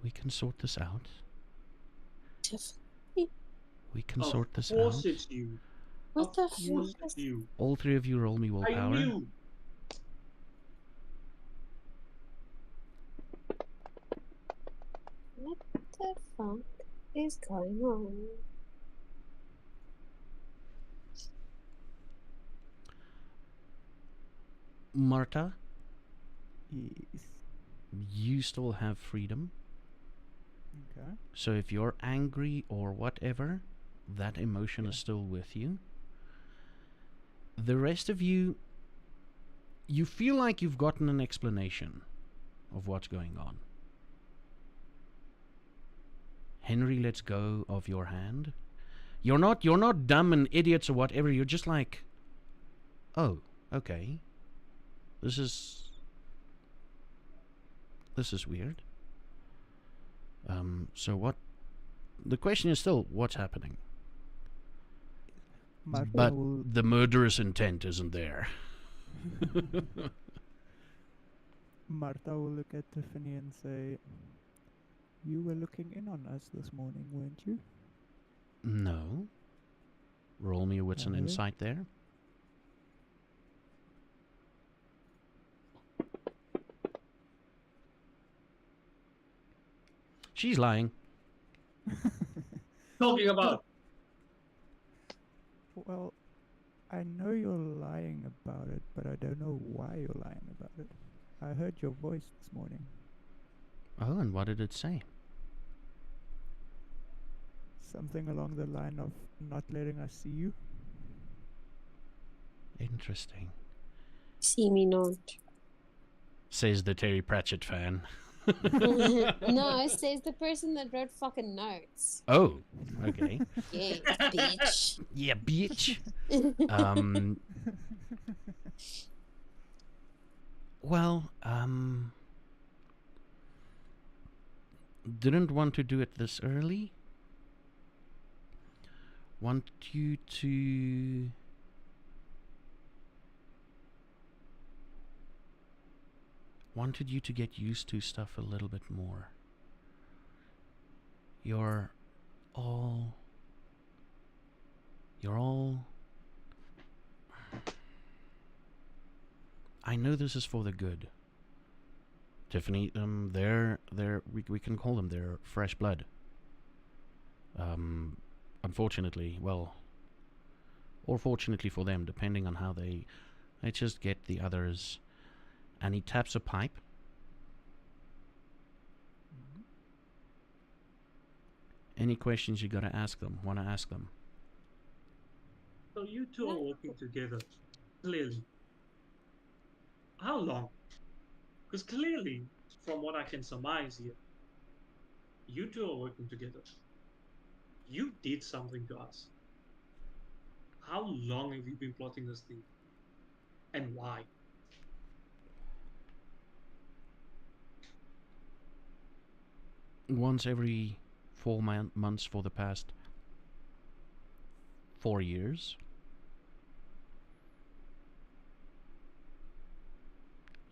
We can sort this out. Tiffany? We can Of sort this course out. it's you. What Of the course fuck? it's you. All three of you roll me I willpower." knew. What the fuck is going on? Marta, Yes. you still have freedom. Okay. So if you're angry or whatever, that emotion is still with you. The rest of you, you feel like you've gotten an explanation of what's going on. Henry lets go of your hand. You're not dumb and idiots or whatever. You're just like, oh, okay. This is weird. So what? The question is still, what's happening? Marta But will, the murderous intent isn't there. Marta will look at Tiffany and say, "You were looking in on us this morning, weren't you?" No. Roll me a wits and No. insight there. She's lying. Talking about. Well, I know you're lying about it, but I don't know why you're lying about it. I heard your voice this morning. Oh, and what did it say? Something along the line of not letting us see you. Interesting. See me not. Says the Terry Pratchett fan. No, it says the person that wrote fucking notes. Oh, okay. Yeah, bitch. Yeah, bitch. Well, didn't want to do it this early. Want you to wanted you to get used to stuff a little bit more. You're all I know this is for the good. Tiffany, we can call them their fresh blood. Unfortunately, well, or fortunately for them, depending on how they just get the others. And he taps a pipe. Any questions you gotta ask them? Wanna ask them? So you two are working together, clearly. How long? Because clearly, from what I can surmise here, you two are working together. You did something to us. How long have you been plotting this thing? And why? Once every 4 months for the past 4 years.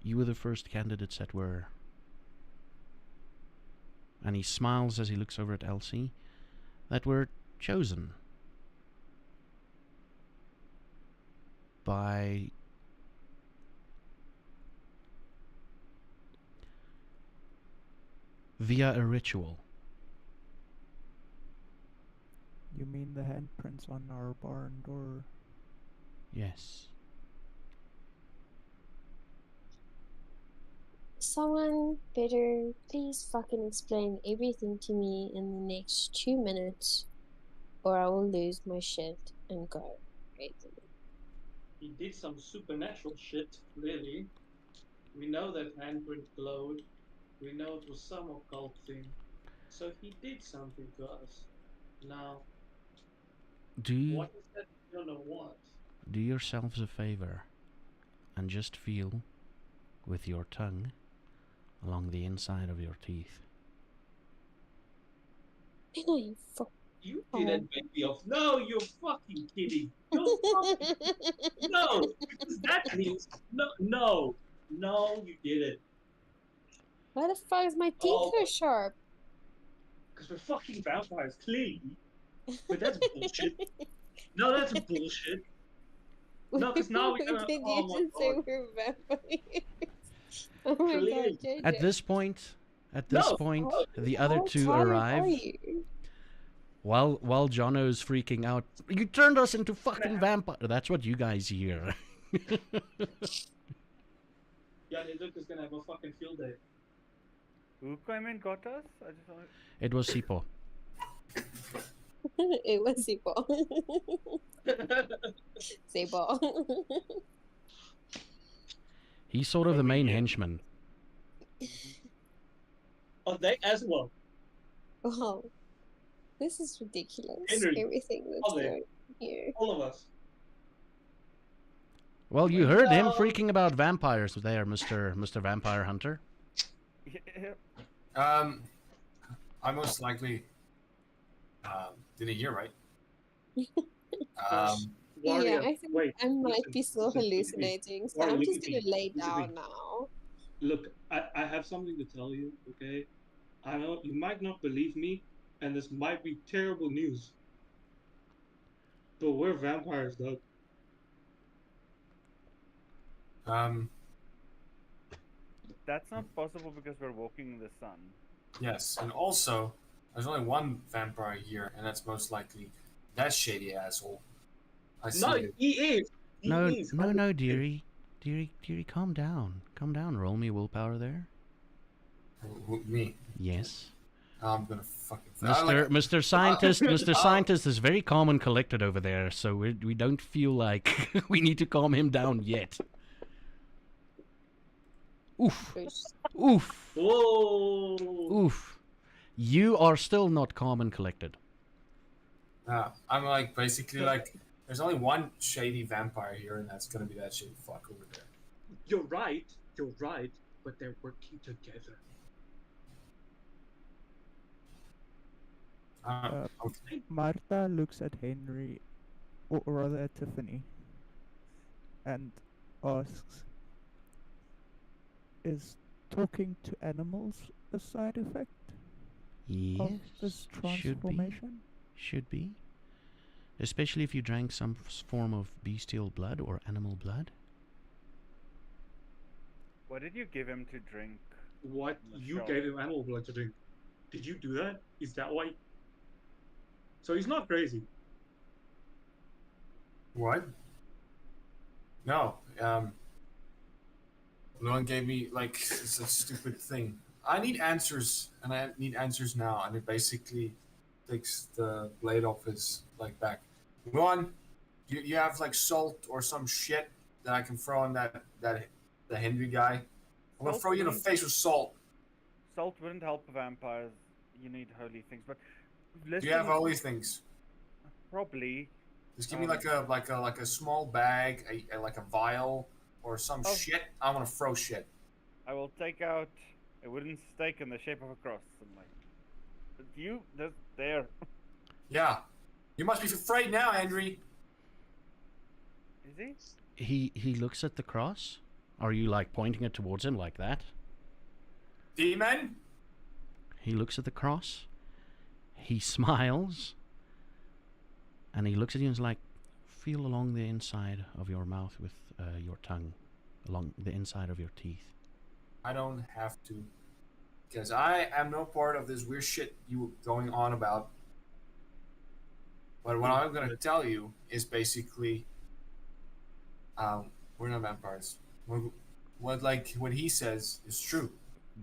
You were the first candidates that were. And he smiles as he looks over at Elsie. That were chosen by via a ritual. You mean the handprints on our barn door? Yes. Someone better please fucking explain everything to me in the next 2 minutes, or I will lose my shit and go crazy. He did some supernatural shit, clearly. We know that handprint glowed. We know it was some occult thing. So he did something to us. Now, what is that? I don't know what. Do yourselves a favor and just feel with your tongue along the inside of your teeth. I know you fuck. You didn't make me off. No, you're fucking kidding. You're fucking no, because that means no, you didn't. Why the fuck is my teeth Oh. so sharp? Because we're fucking vampires, clearly. But that's bullshit. No, that's bullshit. No, because now we're gonna. Did Oh you my just say god. we're vampires? Oh my god, Clearly. JJ. At this point, No, the other How two tired arrive. are you? While Jono's freaking out, you turned us into fucking vampire. That's what you guys hear. Yeah, Luke is gonna have a fucking field day. Who came and got us? I just want. It was Sipo. It was Sipo. Sipo. He's sort of the main henchman. Oh, they as well. Wow. This is ridiculous. Henry, Everything that's okay. going here. All of us. Well, you heard him No. freaking about vampires there, Mr. Vampire Hunter. Yeah. I most likely didn't hear right. Warrior, Yeah, I think wait, I might listen, be still listen, hallucinating, so Warrior, I'm look just at gonna me, lay look at down me. now. Look, I have something to tell you, okay? I know you might not believe me, and this might be terrible news. But we're vampires, Doug. That's not possible because we're walking in the sun. Yes, and also there's only one vampire here, and that's most likely that shady asshole. I see No, it. he is. He No, is. no, dearie. Dearie, calm down. Calm down. Roll me willpower there. Me. Yes. I'm gonna fucking. Mr. Scientist, Mr. Scientist is very calm and collected over there, so we don't feel like we need to calm him down yet. Oof. Oof. Whoa. Oof. You are still not calm and collected. I'm like basically like there's only one shady vampire here, and that's gonna be that shady fuck over there. You're right, but they're working together. Okay. Marta looks at Henry, or rather at Tiffany, and asks, "Is talking to animals a side effect Yes. of this transformation?" Should be. Especially if you drank some form of bestial blood or animal blood. What did you give him to drink? What? You Michelle. gave him animal blood to drink. Did you do that? Is that why? So he's not crazy. What? No. No one gave me like it's a stupid thing. I need answers, and I need answers now. And it basically takes the blade off his like back. One, you have like salt or some shit that I can throw on the Henry guy. I'm gonna Salt throw you in the wouldn't- face with salt. Salt wouldn't help vampires. You need holy things, but Do you have all these things? Probably. Just give me like a small bag, like a vial or some Oh. shit. I want to throw shit. I will take out a wooden stake in the shape of a cross. And like, but you, there. Yeah, you must be afraid now, Henry. Is he? He looks at the cross. Are you like pointing it towards him like that? Demon. He looks at the cross. He smiles. And he looks at you and is like, feel along the inside of your mouth with your tongue. Along the inside of your teeth. I don't have to, because I am no part of this weird shit you going on about. But what I'm gonna tell you is basically, we're not vampires. What he says is true,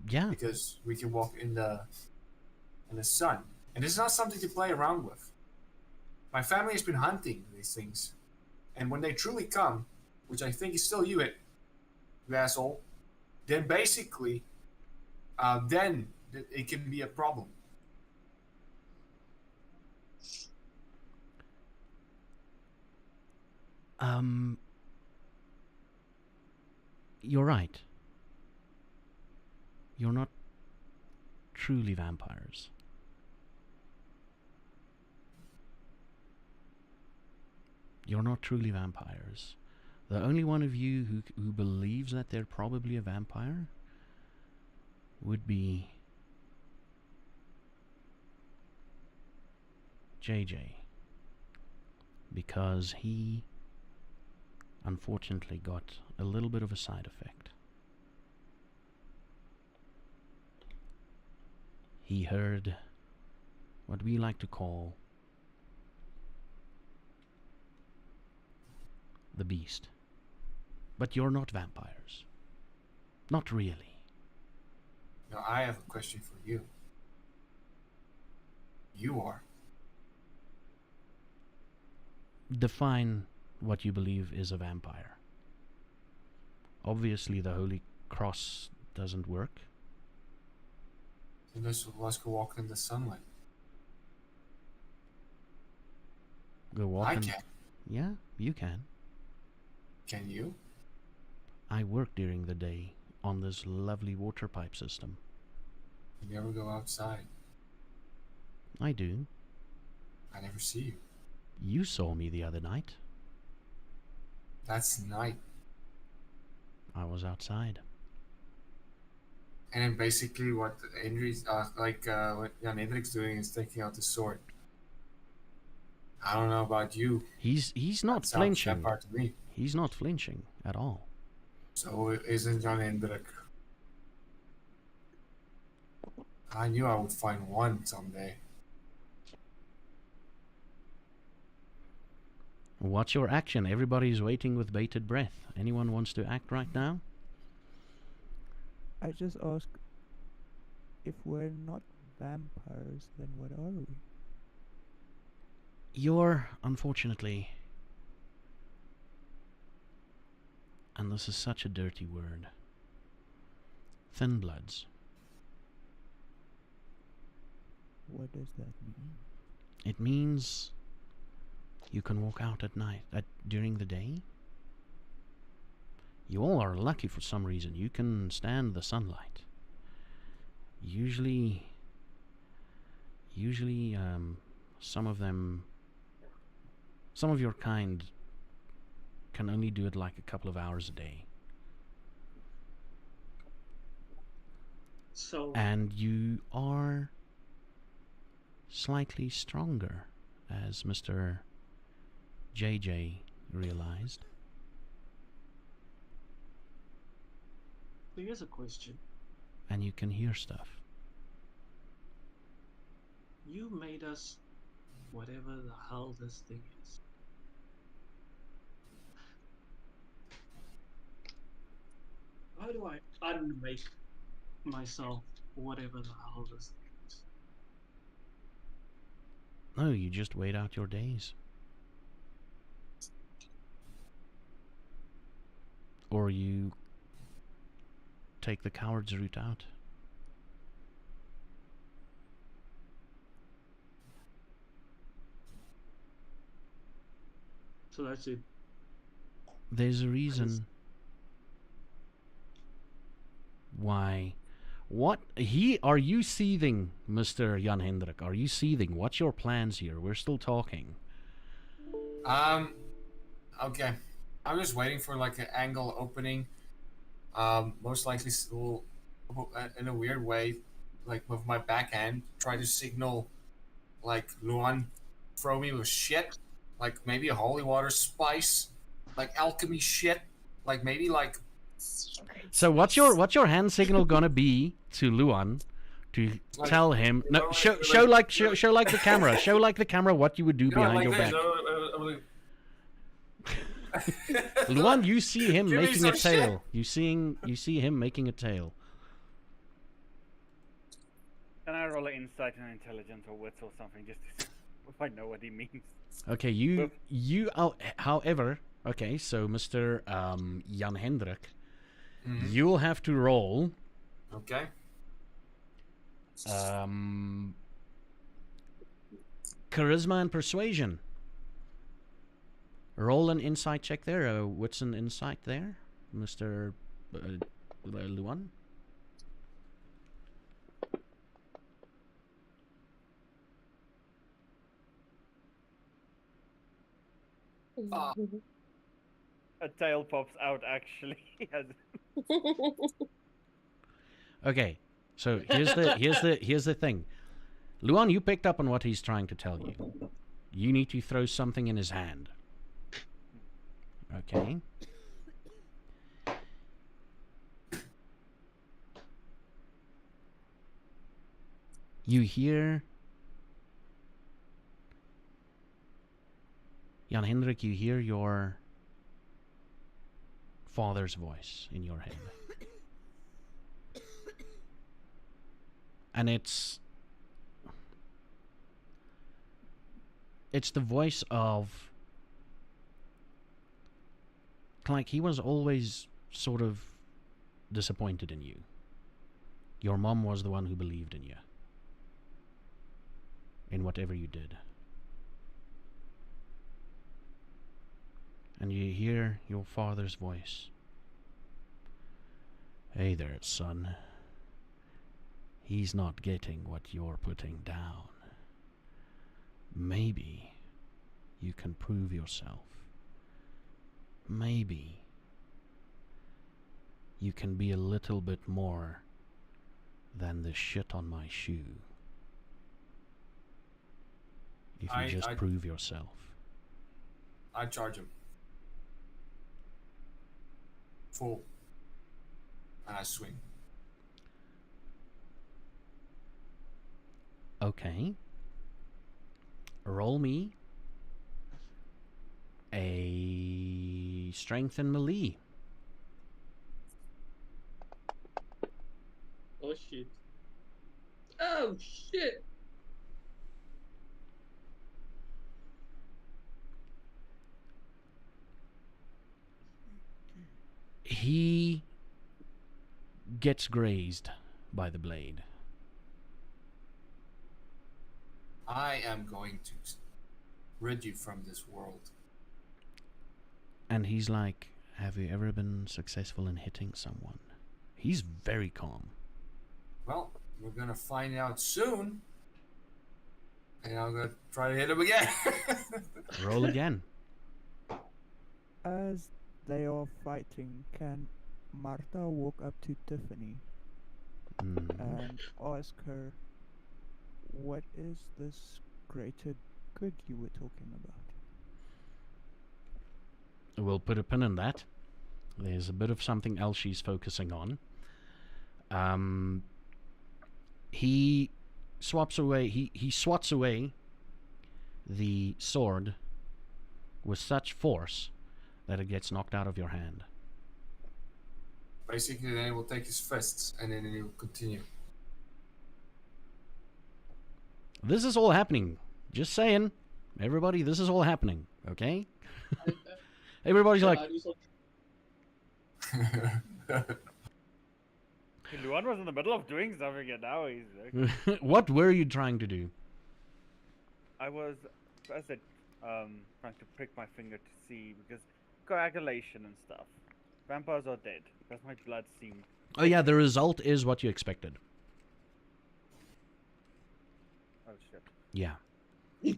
Yeah. because we can walk in the sun, and this is not something to play around with. My family has been hunting these things, and when they truly come, which I think is still you asshole, then basically, then it can be a problem. You're right. You're not truly vampires. You're not truly vampires. The only one of you who believes that they're probably a vampire would be JJ, because he unfortunately got a little bit of a side effect. He heard what we like to call the beast. But you're not vampires. Not really. Now, I have a question for you. You are. Define what you believe is a vampire. Obviously, the Holy Cross doesn't work. Then let's go walk in the sunlight. Go walk I in. can. Yeah, you can. Can you? I work during the day on this lovely water pipe system. You never go outside. I do. I never see you. You saw me the other night. That's night. I was outside. And then basically what Henry's, what Jan Hendrik's doing is taking out the sword. I don't know about you. He's not That sounds flinching. vampire to me. He's not flinching at all. So isn't Jan Hendrik. I knew I would find one someday. What's your action? Everybody's waiting with bated breath. Anyone wants to act right now? I just ask, if we're not vampires, then what are we? You're, unfortunately, and this is such a dirty word, thin bloods. What does that mean? It means you can walk out at night, during the day. You all are lucky for some reason. You can stand the sunlight. Usually, some of your kind can only do it like a couple of hours a day. So And you are slightly stronger, as Mr. JJ realized. here's a question. And you can hear stuff. You made us whatever the hell this thing is. How do I unmake myself whatever the hell this thing is? No, you just wait out your days. Or you take the coward's route out. So that's it. There's a reason why. What? Are you seething, Mr. Jan Hendrik? Are you seething? What's your plans here? We're still talking. Okay. I'm just waiting for like an angle opening. Most likely will, in a weird way, like with my backhand, try to signal like Luan throw me with shit. Like maybe a holy water spice. Like alchemy shit. Like maybe like So what's your hand signal gonna be to Luan to Like, tell him? you No, know, show like the camera. Show like the camera what you would do behind your back. Luan, you see him Give me making a some shit. tail. You see him making a tail. Can I roll an insight and intelligence or wits or something just to see if I know what he means? Okay, however, okay, so Mr. Jan Hendrik, you'll have to roll Okay. charisma and persuasion. Roll an insight check there. What's an insight there, Mr. Luan? A tail pops out actually. As Okay, so here's the thing. Luan, you picked up on what he's trying to tell you. You need to throw something in his hand. Okay. You hear Jan Hendrik, you hear your father's voice in your head. And it's the voice of, like, he was always sort of disappointed in you. Your mom was the one who believed in you, in whatever you did. And you hear your father's voice. Hey there, son. He's not getting what you're putting down. Maybe you can prove yourself. Maybe you can be a little bit more than the shit on my shoe. If you just prove yourself. I charge him. Full. And I swing. Okay. Roll me a strength and melee. Oh shit. Oh shit. He gets grazed by the blade. I am going to rid you from this world. And he's like, have you ever been successful in hitting someone? He's very calm. Well, we're gonna find out soon. And I'm gonna try to hit him again. Roll again. As they are fighting, can Martha walk up to Tiffany and ask her, what is this greater good you were talking about? We'll put a pin in that. There's a bit of something else she's focusing on. He swaps away. He swats away the sword with such force that it gets knocked out of your hand. Basically, then he will take his fists and then he will continue. This is all happening. Just saying. Everybody, this is all happening. Okay? Everybody's like, Luan was in the middle of doing something and now he's like, what were you trying to do? I was, as I said, trying to prick my finger to see, because coagulation and stuff. Vampires are dead, because my blood seemed... Oh yeah, the result is what you expected. Oh shit. Yeah. It's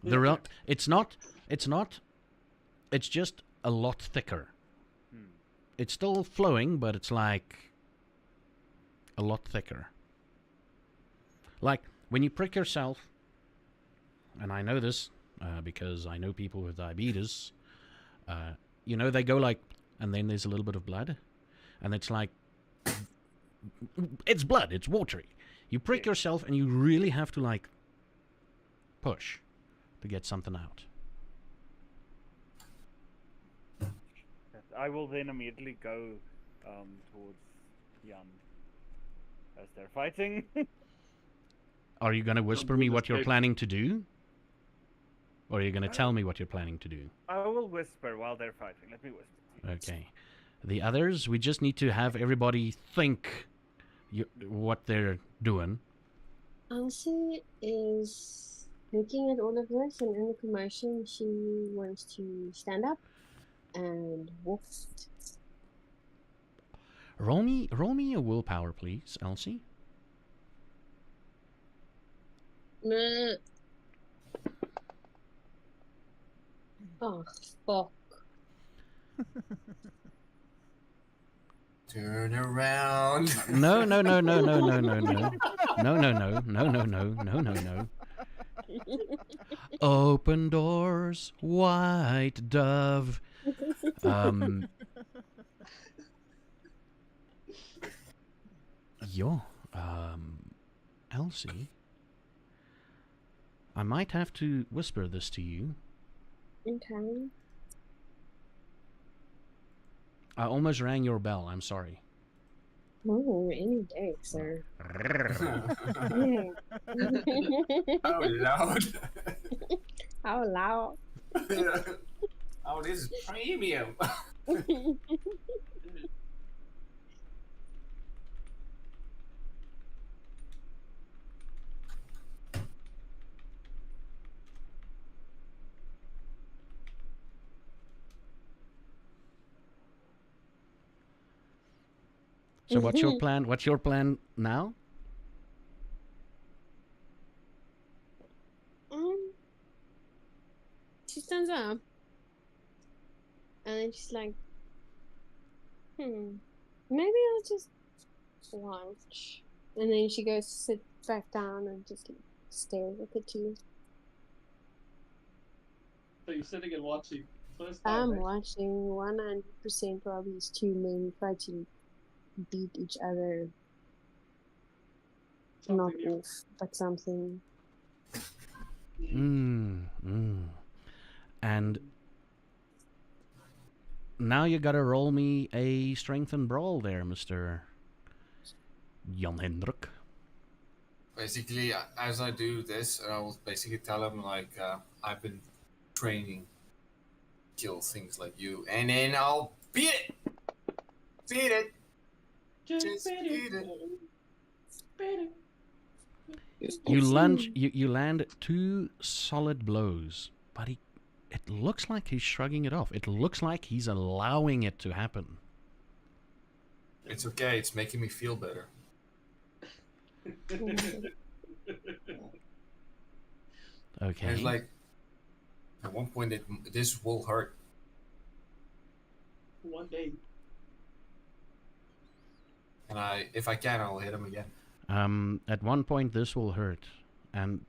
just a lot thicker. It's still flowing, but it's like a lot thicker. Like when you prick yourself, and I know this because I know people with diabetes, they go like, and then there's a little bit of blood, and it's like, it's blood, it's watery. You prick yourself and you really have to like push to get something out. I will then immediately go towards Jan as they're fighting. Are you going to whisper me what you're planning to do? Or are you going to tell me what you're planning to do? I will whisper while they're fighting. Let me whisper. Okay. The others, we just need to have everybody think what they're doing. Elsie is looking at all of this, and in the commotion, she wants to stand up and walk. Roll me a willpower, please, Elsie. Oh, fuck. Turn around. No, no, no, no, no, no, no, no. No, no, no, no, no, no, no, no, no. Open doors, white dove. Yo, Elsie, I might have to whisper this to you. Okay. I almost rang your bell. I'm sorry. Oh, any day, sir. Yeah. Oh, loud. How loud. Oh, this is premium. So what's your plan? What's your plan now? She stands up, and then she's like, maybe I'll just watch. And then she goes sit back down and just stare at the two. So you're sitting and watching. First time, I'm right? watching 100% while these two men try to beat each other. Not Something new. off, but something. And now you gotta roll me a strength and brawl there, Mr. Jan Hendrik. Basically, as I do this, I will basically tell him like I've been training, kill things like you, and then I'll beat it. Beat it. Just beat it. You lunge. You land 2 solid blows, but it looks like he's shrugging it off. It looks like he's allowing it to happen. It's okay. It's making me feel better. Okay. It's like at one point this will hurt. One day. And if I can, I'll hit him again. At one point, this will hurt, and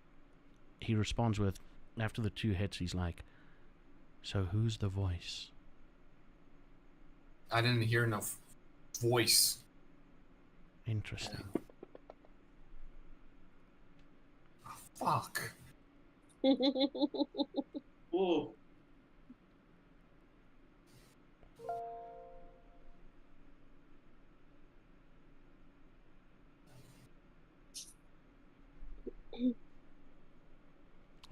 he responds with, after the 2 hits, he's like, "So who's the voice?" I didn't hear enough voice. Interesting. Oh, fuck. Whoa.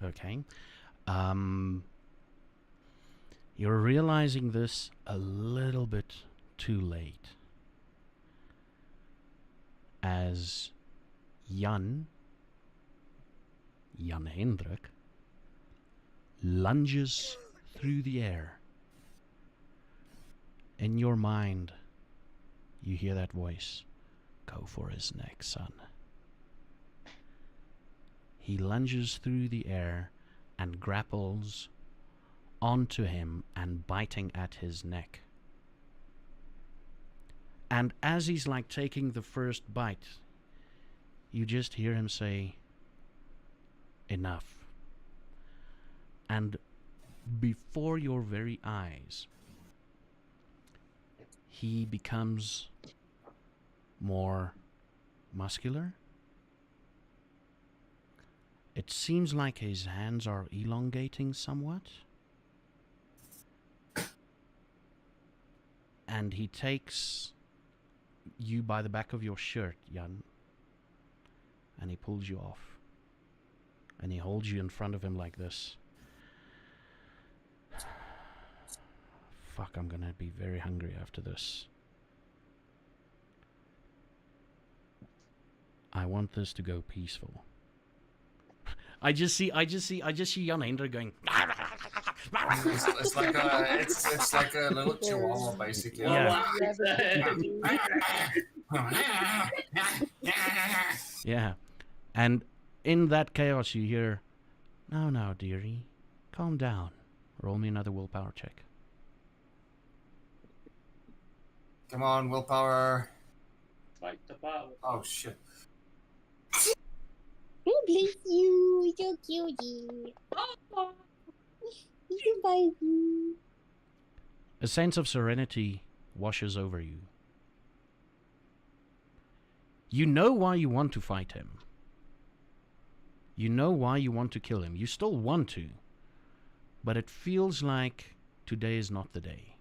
Okay. You're realizing this a little bit too late. As Jan Hendrik, lunges through the air. In your mind, you hear that voice. Go for his neck, son. He lunges through the air and grapples onto him and biting at his neck. And as he's like taking the first bite, you just hear him say, "Enough." And before your very eyes, he becomes more muscular. It seems like his hands are elongating somewhat. And he takes you by the back of your shirt, Jan, and he pulls you off. And he holds you in front of him like this. Fuck, I'm gonna be very hungry after this. I want this to go peaceful. I just see Jan Hendrik going. It's like a little chihuahua, basically. Yeah. Yeah. And in that chaos you hear, "Now, dearie, calm down. Roll me another willpower check." Come on, willpower. Fight the power. Oh shit. Oh, bless you. So cutie. You baby. A sense of serenity washes over you. You know why you want to fight him. You know why you want to kill him. You still want to. But it feels like today is not the day.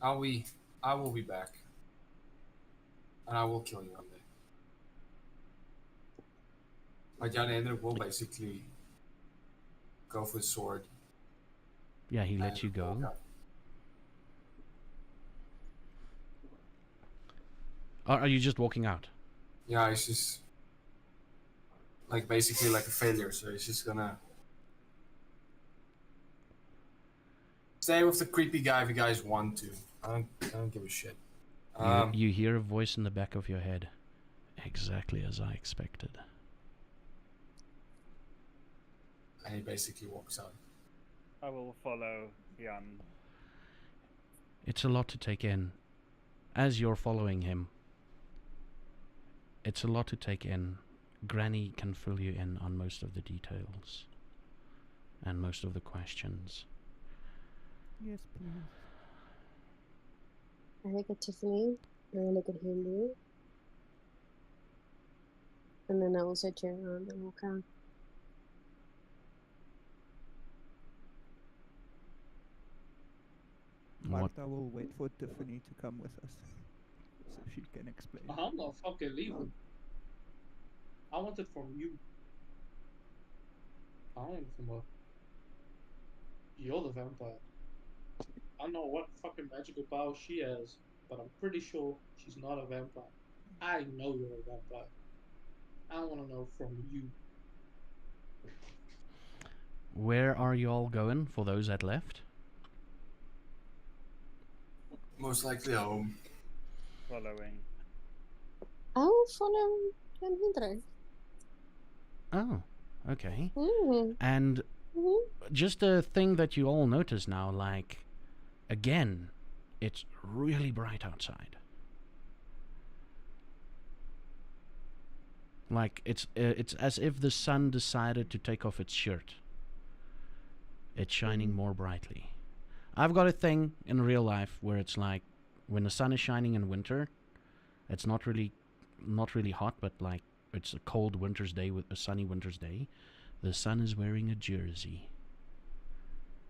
I will be back. And I will kill you one day. But Jan Hendrik will basically go for his sword. Yeah, he lets you walk go. out. Or are you just walking out? Yeah, he's just like basically like a failure, so he's just gonna stay with the creepy guy if you guys want to. I don't give a shit. You hear a voice in the back of your head. Exactly as I expected. And he basically walks out. I will follow Jan. It's a lot to take in. As you're following him, it's a lot to take in. Granny can fill you in on most of the details and most of the questions. Yes, please. I look at Tiffany, and I look at Henry. And then I also turn around and walk out. What? Martha will wait for Tiffany to come with us, so she can explain. I'm not fucking leaving. I want it from you. I don't want it from her. You're the vampire. I don't know what fucking magical power she has, but I'm pretty sure she's not a vampire. I know you're a vampire. I want to know from you. Where are you all going for those that left? Most likely home. Following. I'll follow Jan Hendrik. Oh, okay. Mm. And Mm-hmm. just a thing that you all notice now, like, again, it's really bright outside. Like, it's as if the sun decided to take off its shirt. It's shining more brightly. I've got a thing in real life where it's like, when the sun is shining in winter, it's not really hot, but like, it's a cold winter's day with a sunny winter's day. The sun is wearing a jersey.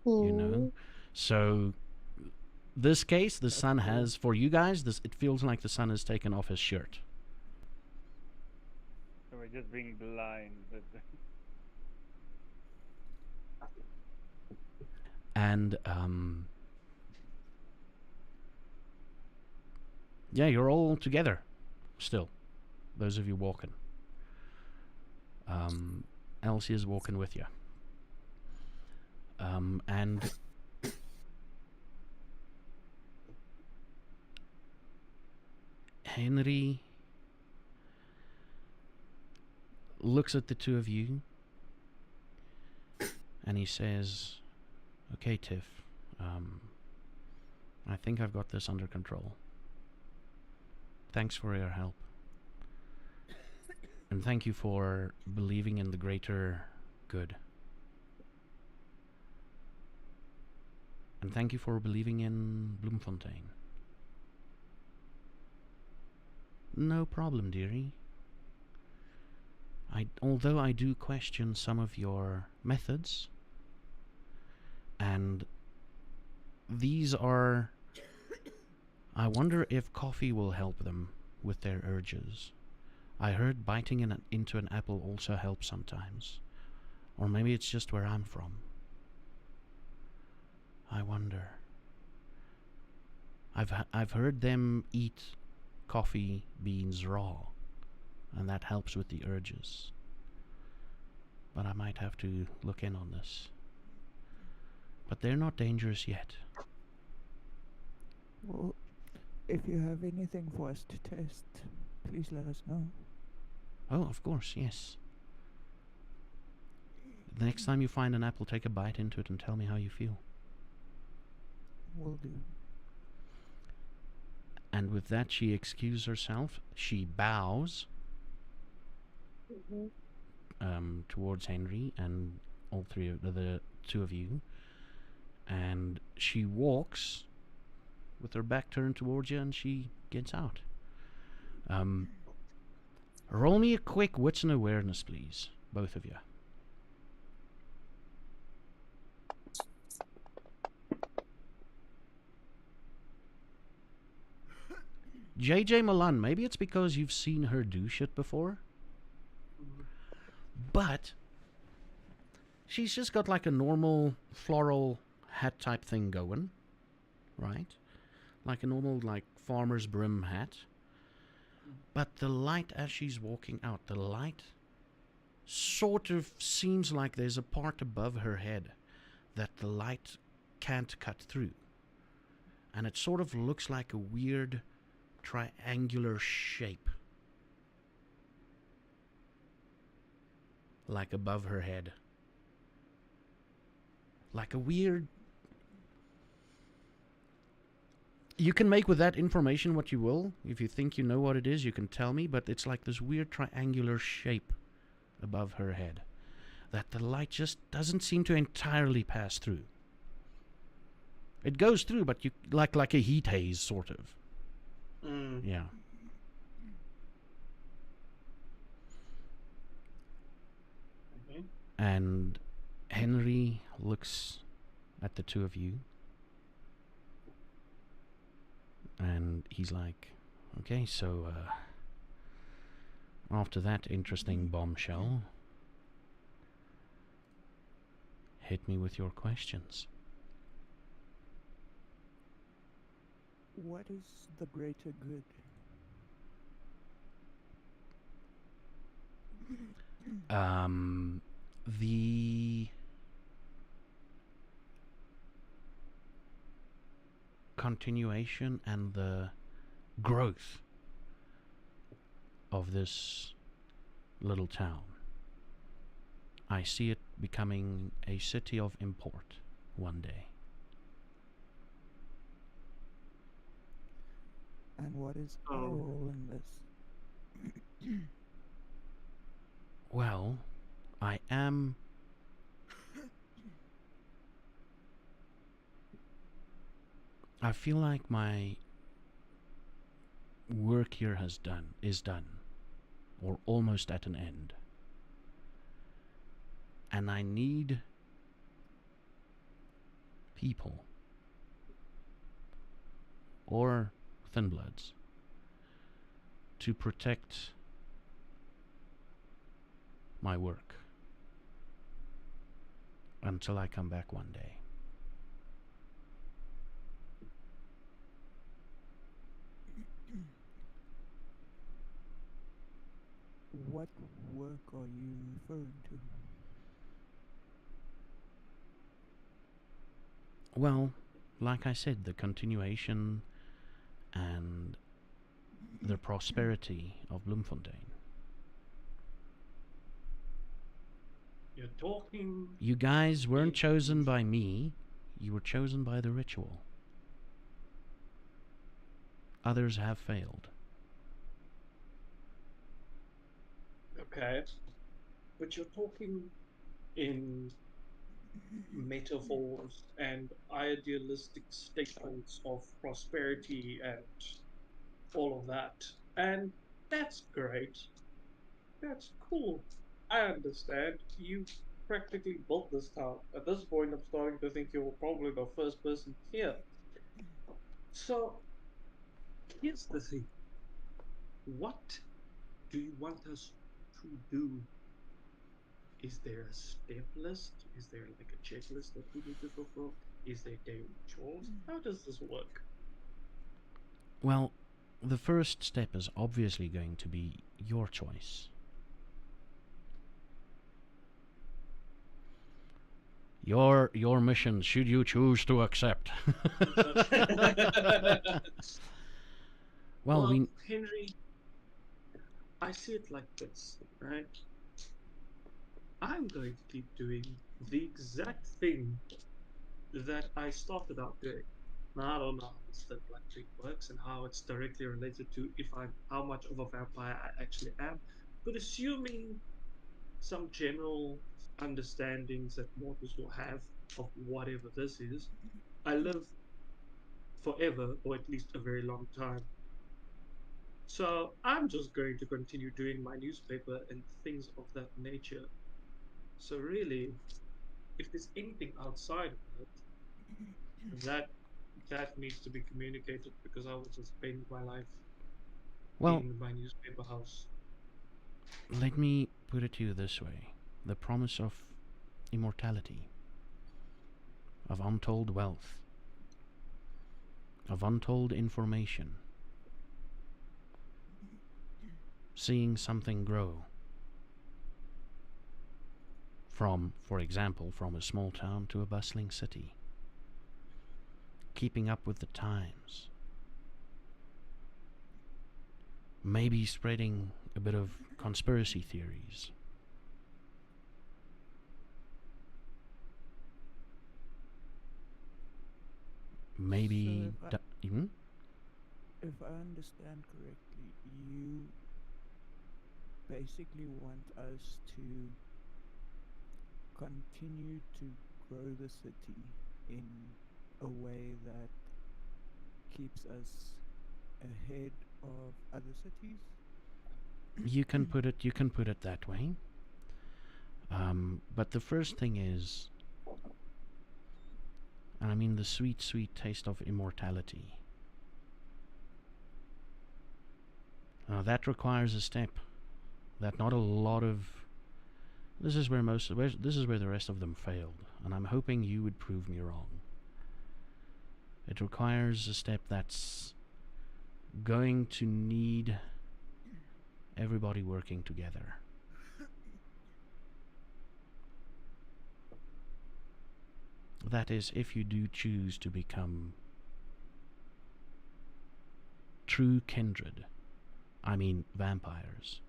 You know? So, this case, the sun has, for you guys, it feels like the sun has taken off his shirt. So we're just being blind. And, yeah, you're all together still. Those of you walking. Elsie is walking with you. And Henry looks at the two of you and he says, "Okay, Tiff, I think I've got this under control. Thanks for your help. And thank you for believing in the greater good. And thank you for believing in Bloemfontein." "No problem, dearie. Although I do question some of your methods, and these are... I wonder if coffee will help them with their urges. I heard biting into an apple also helps sometimes. Or maybe it's just where I'm from. I wonder. I've heard them eat coffee beans raw, and that helps with the urges. But I might have to look in on this. But they're not dangerous yet." Well, if you have anything for us to test, please let us know. Oh, of course, yes. The next time you find an apple, take a bite into it and tell me how you feel. Will do. And with that, she excuses herself. She bows towards Henry and all three of the two of you, and she walks with her back turned towards you, and she gets out. Roll me a quick wits and awareness, please, both of you. JJ Milan, maybe it's because you've seen her do shit before, but she's just got like a normal floral hat type thing going, right? Like a normal like farmer's brim hat. But the light as she's walking out, the light sort of seems like there's a part above her head that the light can't cut through. And it sort of looks like a weird triangular shape, like above her head, like a weird. You can make with that information what you will. If you think you know what it is, you can tell me, but it's like this weird triangular shape above her head that the light just doesn't seem to entirely pass through. It goes through, but you like a heat haze sort of. Yeah. Okay. And Henry looks at the two of you, and he's like, okay, so after that interesting bombshell, hit me with your questions. What is the greater good? The continuation and the growth of this little town. I see it becoming a city of import one day. And what is our role in this? Well, I feel like my work here is done, or almost at an end. And I need people, or Thin Bloods, to protect my work until I come back one day. What work are you referring to? Well, like I said, the continuation and the prosperity of Bloemfontein. You're talking. You guys weren't chosen by me, you were chosen by the ritual. Others have failed. Okay. But you're talking in metaphors and idealistic statements of prosperity and all of that. And that's great. That's cool. I understand. You practically built this town. At this point, I'm starting to think you're probably the first person here. So, here's the thing. What do you want us to do? Is there a step list? Is there like a checklist that we need to fulfill? Is there daily chores? How does this work? Well, the first step is obviously going to be your choice. Your mission, should you choose to accept. Well, Henry, I see it like this, right? I'm going to keep doing the exact thing that I started out doing. Now, I don't know how this third blood drink works and how it's directly related to how much of a vampire I actually am, but assuming some general understandings that mortals will have of whatever this is, I live forever, or at least a very long time. So I'm just going to continue doing my newspaper and things of that nature. So really, if there's anything outside of it, that needs to be communicated because I will just spend my life Well, in my newspaper house. let me put it to you this way. The promise of immortality, of untold wealth, of untold information, seeing something grow from, for example, from a small town to a bustling city, keeping up with the times, maybe spreading a bit of conspiracy theories. Maybe... So Hmm? if I understand correctly, you basically want us to continue to grow the city in a way that keeps us ahead of other cities. You can put it that way. But the first thing is, and I mean the sweet, sweet taste of immortality. That requires a step that not a lot of. This is where the rest of them failed, and I'm hoping you would prove me wrong. It requires a step that's going to need everybody working together. That is, if you do choose to become true kindred. I mean, vampires.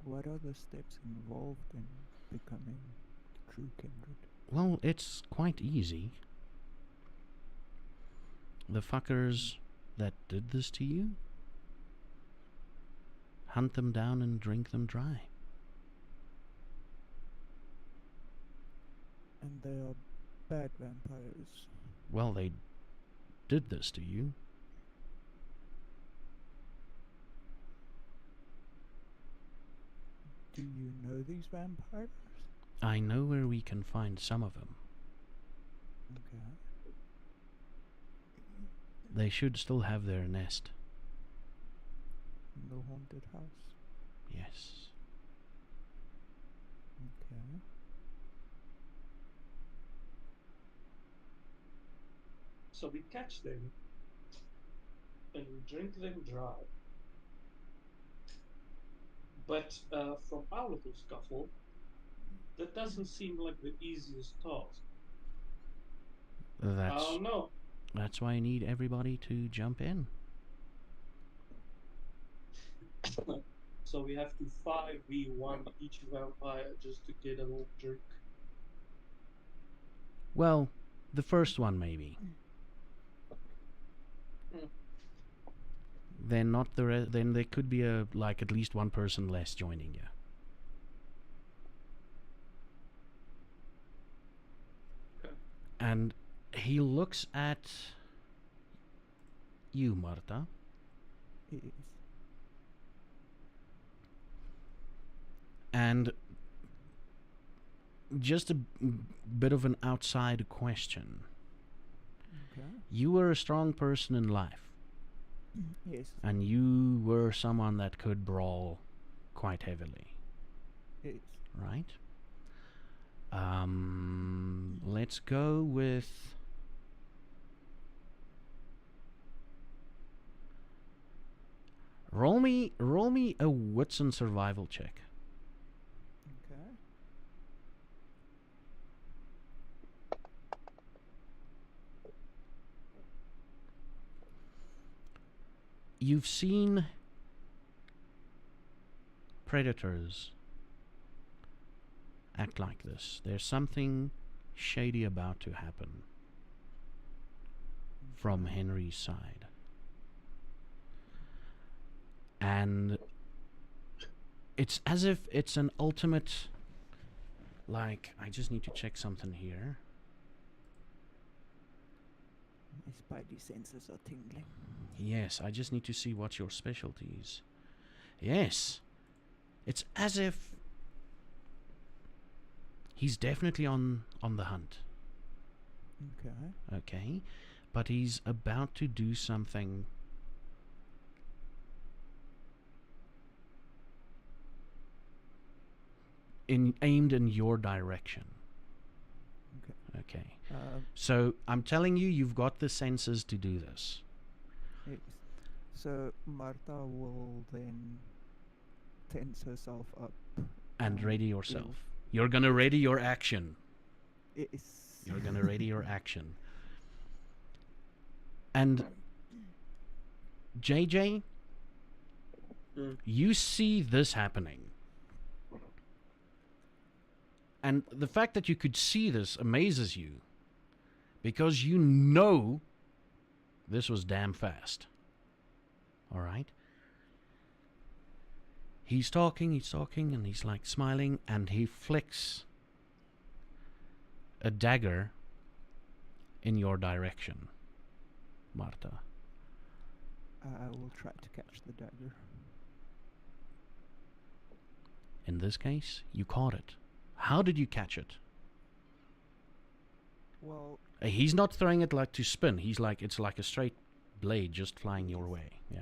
What are the steps involved in becoming true kindred? Well, it's quite easy. The fuckers that did this to you, hunt them down and drink them dry. And they are bad vampires. Well, they did this to you. Do you know these vampires? I know where we can find some of them. Okay. They should still have their nest. In the haunted house. Yes. Okay. So we catch them and we drink them dry. But from our little scuffle, that doesn't seem like the easiest task. I That's don't know. that's why I need everybody to jump in. So we have to 5v1 each vampire just to get a little drink. Well, the first one maybe. Mm. Then not then there could be at least one person less joining you. Okay. And he looks at you, Marta. Yes. And just a bit of an outside question. Okay. You were a strong person in life, Yes. and you were someone that could brawl quite heavily, Yes. right? Let's go with... Roll me a wits and survival check. Okay. You've seen predators act like this. There's something shady about to happen from Henry's side. And it's as if it's an ultimate, like, I just need to check something here. My spidey senses are tingling. Yes, I just need to see what your specialty is. Yes. It's as if he's definitely on the hunt. Okay. Okay. But he's about to do something aimed in your direction. Okay. Okay. So I'm telling you, you've got the senses to do this. Yes. So Marta will then tense herself up. And ready do- yourself. You're gonna ready your action. Yes. You're gonna ready your action. And JJ, you see this happening. And the fact that you could see this amazes you. Because you know this was damn fast. Alright? He's talking, and he's like smiling, and he flicks a dagger in your direction, Marta. I will try to catch the dagger. In this case, you caught it. How did you catch it? Well, He's not throwing it like to spin. He's like, it's like a straight blade just flying your way. Yeah.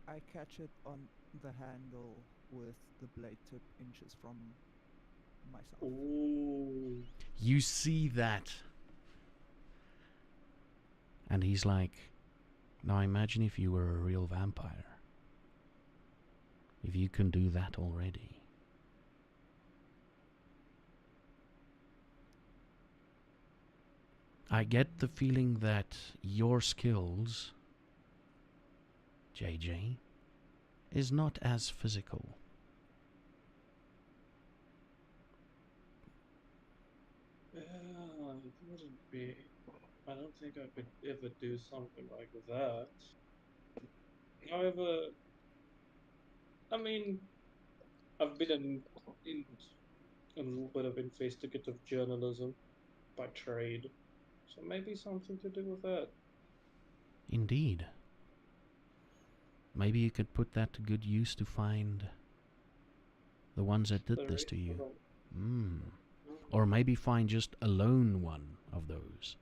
I catch it on the handle with the blade tip inches from myself. Ooh. You see that. And he's like, now imagine if you were a real vampire. If you can do that already. I get the feeling that your skills, JJ, is not as physical. Yeah, it wouldn't be. I don't think I could ever do something like that. However, I mean, I've been in a little bit of investigative journalism by trade, so maybe something to do with that. Indeed. Maybe you could put that to good use to find the ones that did The this to rest you. of them. Mm. Or maybe find just a lone one of those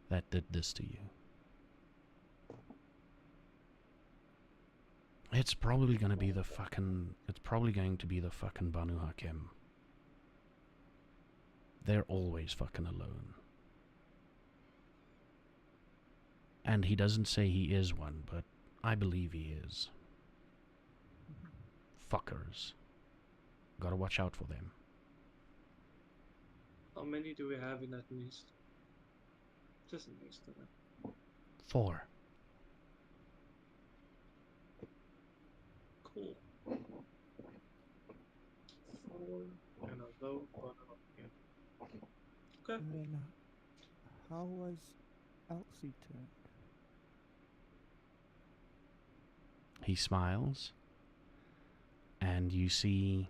that did this to you. It's probably going to be the fucking Banu Hakim. They're always fucking alone. And he doesn't say he is one, but I believe he is. Fuckers. Gotta watch out for them. How many do we have in that list? Just a list of them. 4. Cool. 4 and a vote one up here. Okay. And then, how was Elsie turned? He smiles, and you see,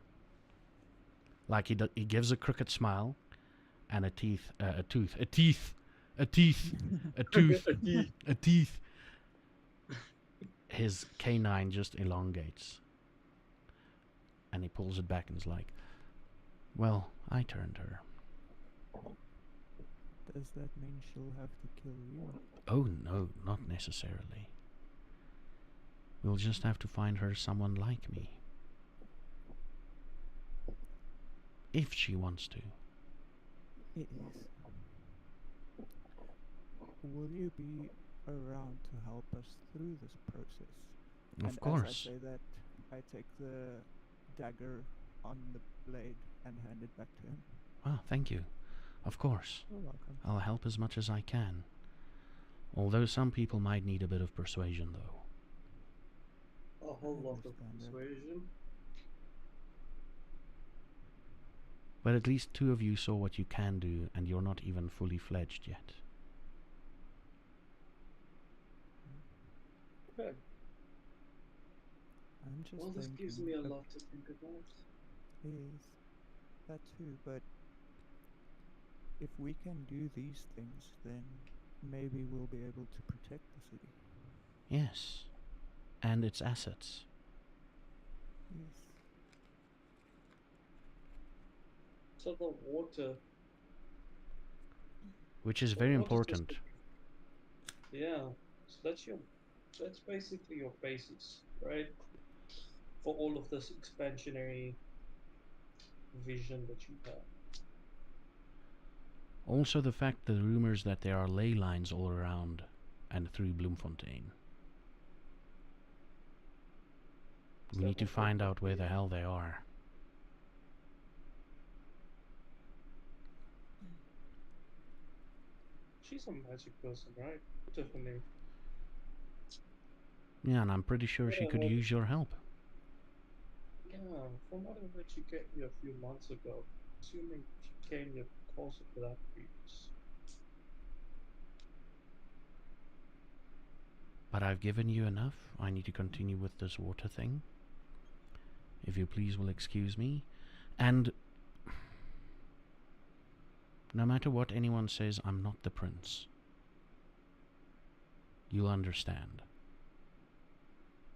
like he gives a crooked smile, and a tooth. His canine just elongates, and he pulls it back and is like, "Well, I turned her." Does that mean she'll have to kill you? Oh no, not necessarily. We'll just have to find her someone like me. If she wants to. It is. Will you be around to help us through this process? Of And course. as I say that, I take the dagger on the blade and hand it back to him. Ah, thank you. Of course. You're welcome. I'll help as much as I can. Although some people might need a bit of persuasion, though. A whole lot of understand that. persuasion. But at least 2 of you saw what you can do, and you're not even fully fledged yet. Good. I'm just Well, this gives me a thinking lot to think about. is that too, but if we can do these things, then maybe we'll be able to protect the city. Yes. And its assets. Yes. So the water. Which is the very water's just important. Yeah. So that's basically your basis, right? For all of this expansionary vision that you have. Also the fact, the rumors that there are ley lines all around and through Bloemfontein. We need to find out where the hell they are. She's a magic person, right? Tiffany. Yeah, and I'm pretty sure she could use your help. Yeah, from what I heard, she came here a few months ago. Assuming she came here because of that previous. But I've given you enough. I need to continue with this water thing. If you please will excuse me. And no matter what anyone says, I'm not the prince. You'll understand.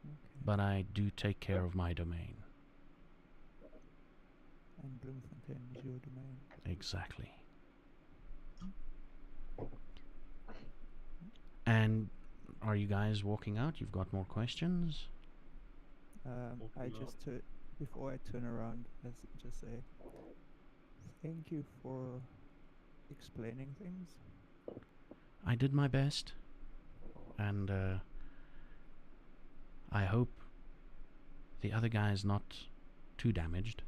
Okay. But I do take care of my domain. And Bloemfontein is your domain. Exactly. And are you guys walking out? You've got more questions? I just before I turn around, let's just say thank you for explaining things. I did my best. And I hope the other guy is not too damaged.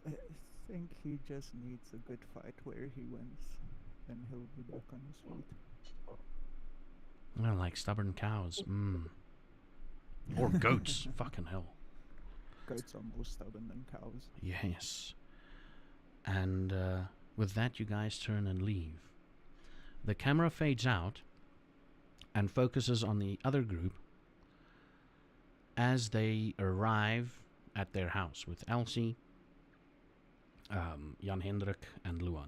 I think he just needs a good fight where he wins, then he'll be back on his feet. Well, like stubborn cows. Or goats. Fucking hell. Goats are more stubborn than cows. Yes. And with that, you guys turn and leave. The camera fades out and focuses on the other group as they arrive at their house with Elsie, Jan Hendrik, and Luan.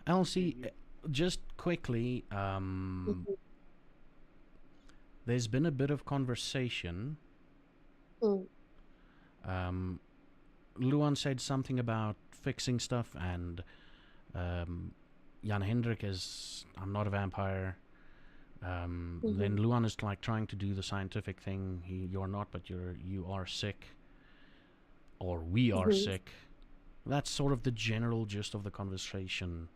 Elsie, just quickly, there's been a bit of conversation. Luan said something about fixing stuff, and Jan Hendrik is, I'm not a vampire. Then Luan is like trying to do the scientific thing. You're not, but you are sick, or we are sick. That's sort of the general gist of the conversation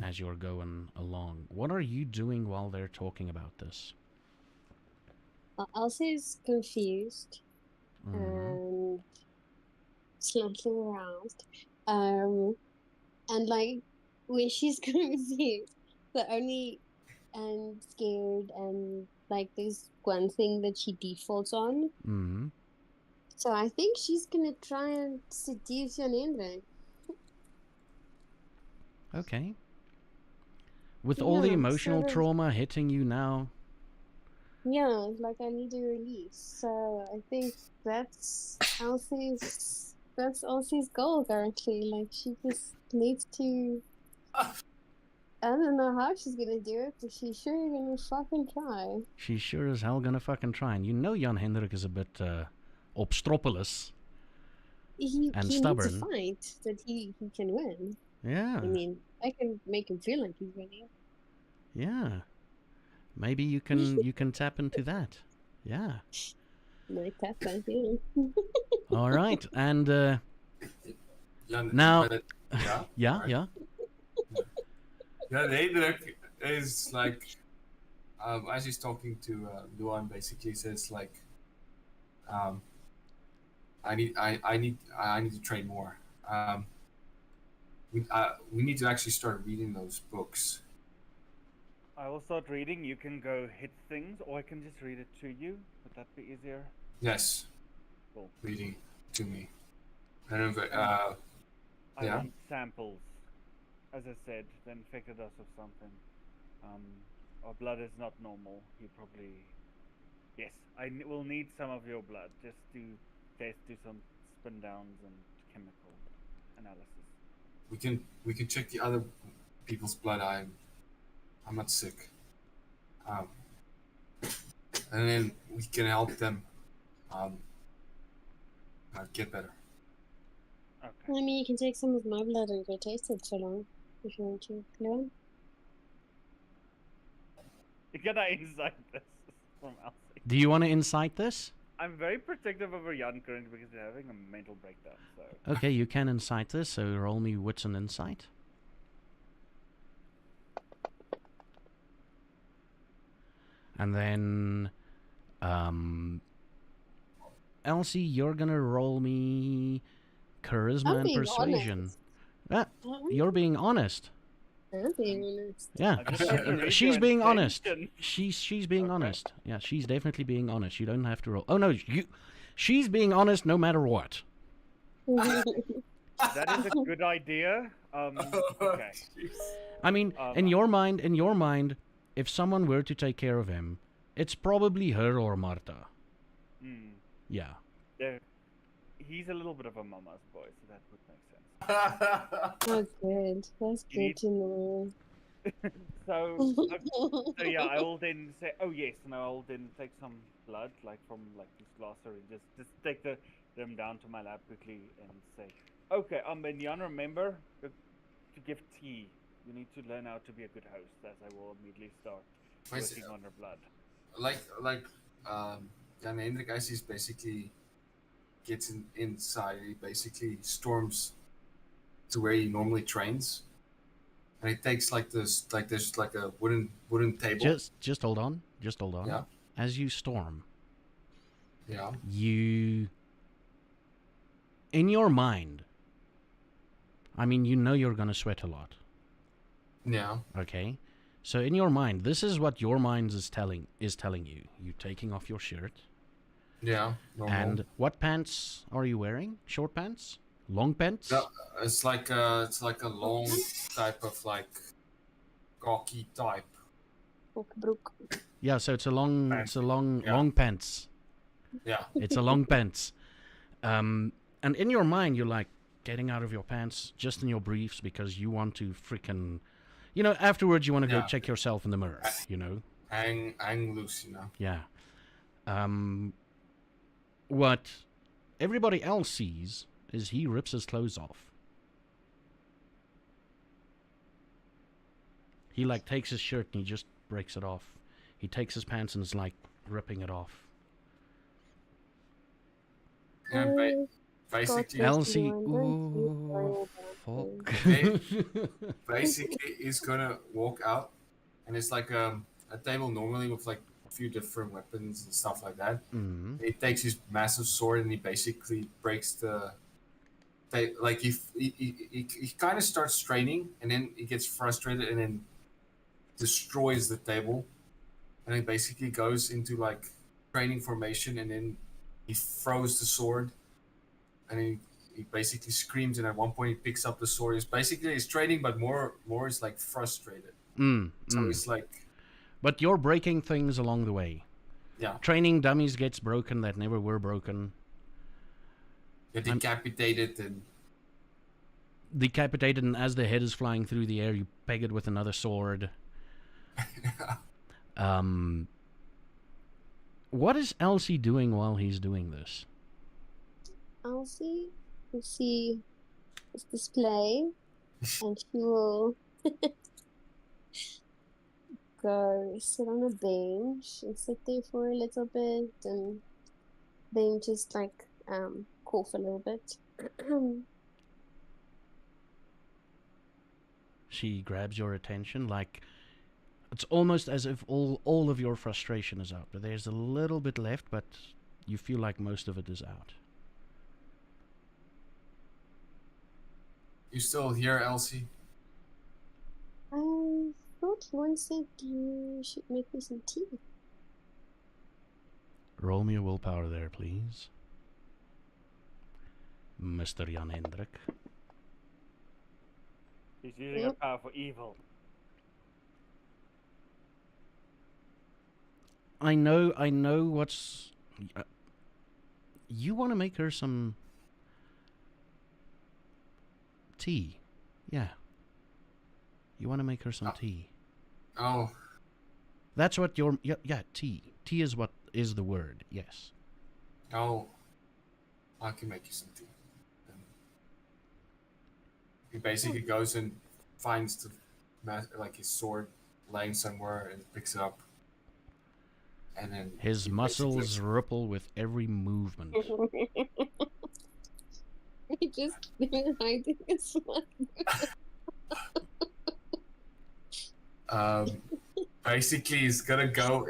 as you're going along. What are you doing while they're talking about this? Elsie's confused and slightly aroused. And like when she's confused, the only and scared and like there's one thing that she defaults on. So I think she's gonna try and seduce Jan Hendrik. Okay. With all the emotional sort of, trauma hitting you now. Yeah, like I need a release. So I think that's Elsie's goal currently. Like she just needs to. I don't know how she's gonna do it, but she's sure gonna fucking try. She's sure as hell gonna fucking try. And you know Jan Hendrik is a bit obstropolous and stubborn. Needs a fight that he can win. Yeah. I mean, I can make him feel like he's winning. Yeah. Maybe you can tap into that. Yeah. Might tap that, yeah. All right, and now, yeah. Jan Hendrik is like, as he's talking to Luan, basically says like, I need to train more. We need to actually start reading those books. I will start reading. You can go hit things, or I can just read it to you. Would that be easier? Yes. Cool. Reading to me. And I yeah. want samples. As I said, they infected us with something. Our blood is not normal. You probably... Yes, will need some of your blood. Just to test, do some spin downs and chemical analysis. We can check the other people's blood. I'm not sick. And then we can help them get better. Okay. I mean, you can take some of my blood and go taste it so long if you want to. No? Can I insight this from Elsie? Do you want to incite this? I'm very protective over Jan currently because they're having a mental breakdown. So Okay, you can incite this, so roll me wits and insight. And then, Elsie, you're gonna roll me charisma I'm and being persuasion. honest. Ah, you're being honest. I'm being honest. Yeah, I just have to read she's your being honest. intention. She's being Okay. honest. Yeah, she's definitely being honest. You don't have to roll. Oh no, she's being honest no matter what. That is a good idea. Okay. I mean, in your mind, if someone were to take care of him, it's probably her or Marta. Hmm. Yeah. He's a little bit of a mama's boy, so that would make sense. That's good. That's You good need- to know. So yeah, I will then say, oh yes, and I will then take some blood, like from like this glass syringe, just take them down to my lab quickly and say, okay, and Jan, remember to give tea. You need to learn how to be a good host, as I will immediately start working on her blood. Jan Hendrik Isis basically gets inside. He basically storms to where he normally trains, and he takes there's a wooden table. Just hold on. Just hold on. Yeah. As you storm, Yeah. you, in your mind, I mean, you know you're gonna sweat a lot. Yeah. Okay. So in your mind, this is what your mind is telling you. You taking off your shirt. Yeah. Normal. And what pants are you wearing? Short pants? Long pants? No, it's like a long type of like khaki type. Broek. Yeah, so it's a long Yeah. long pants. Yeah. It's a long pants. And in your mind you're like getting out of your pants just in your briefs because you want to freaking, afterwards you want to go Yeah. check yourself in the mirror, Hang loose, Yeah. What everybody else sees is he rips his clothes off. He like takes his shirt and he just breaks it off. He takes his pants and is like ripping it off. And Oh, basically, God. Elsie, Ooh, fuck. basically he's gonna walk out, and it's like a table normally with like a few different weapons and stuff like that. Mhm. He takes his massive sword and he basically breaks the. He kind of starts straining, and then he gets frustrated and then destroys the table, and he basically goes into like training formation, and then he throws the sword, and he basically screams, and at one point he picks up the sword. He's training, but more is like frustrated. So he's like, But you're breaking things along the way. yeah, Training dummies gets broken that never were broken. you're decapitated, and Decapitated, and as the head is flying through the air, you peg it with another sword. What is Elsie doing while he's doing this? Elsie will see this display and she will go sit on a bench and sit there for a little bit and then just like cough a little bit. She grabs your attention like it's almost as if all of your frustration is out. But there's a little bit left, but you feel like most of it is out. you still here, Elsie? I thought Everyone said you should make me some tea. Roll me a willpower there, please. Mr. Jan Hendrik. He's using her power for evil. I know what's... you want to make her some... tea. Yeah. You want to make her some tea. Oh. That's what your... Yeah, tea. Tea is what is the word, yes. Oh. I can make you some tea. He basically goes and finds the like his sword laying somewhere and picks it up. And then his muscles ripple with every movement. He just hiding his basically he's gonna go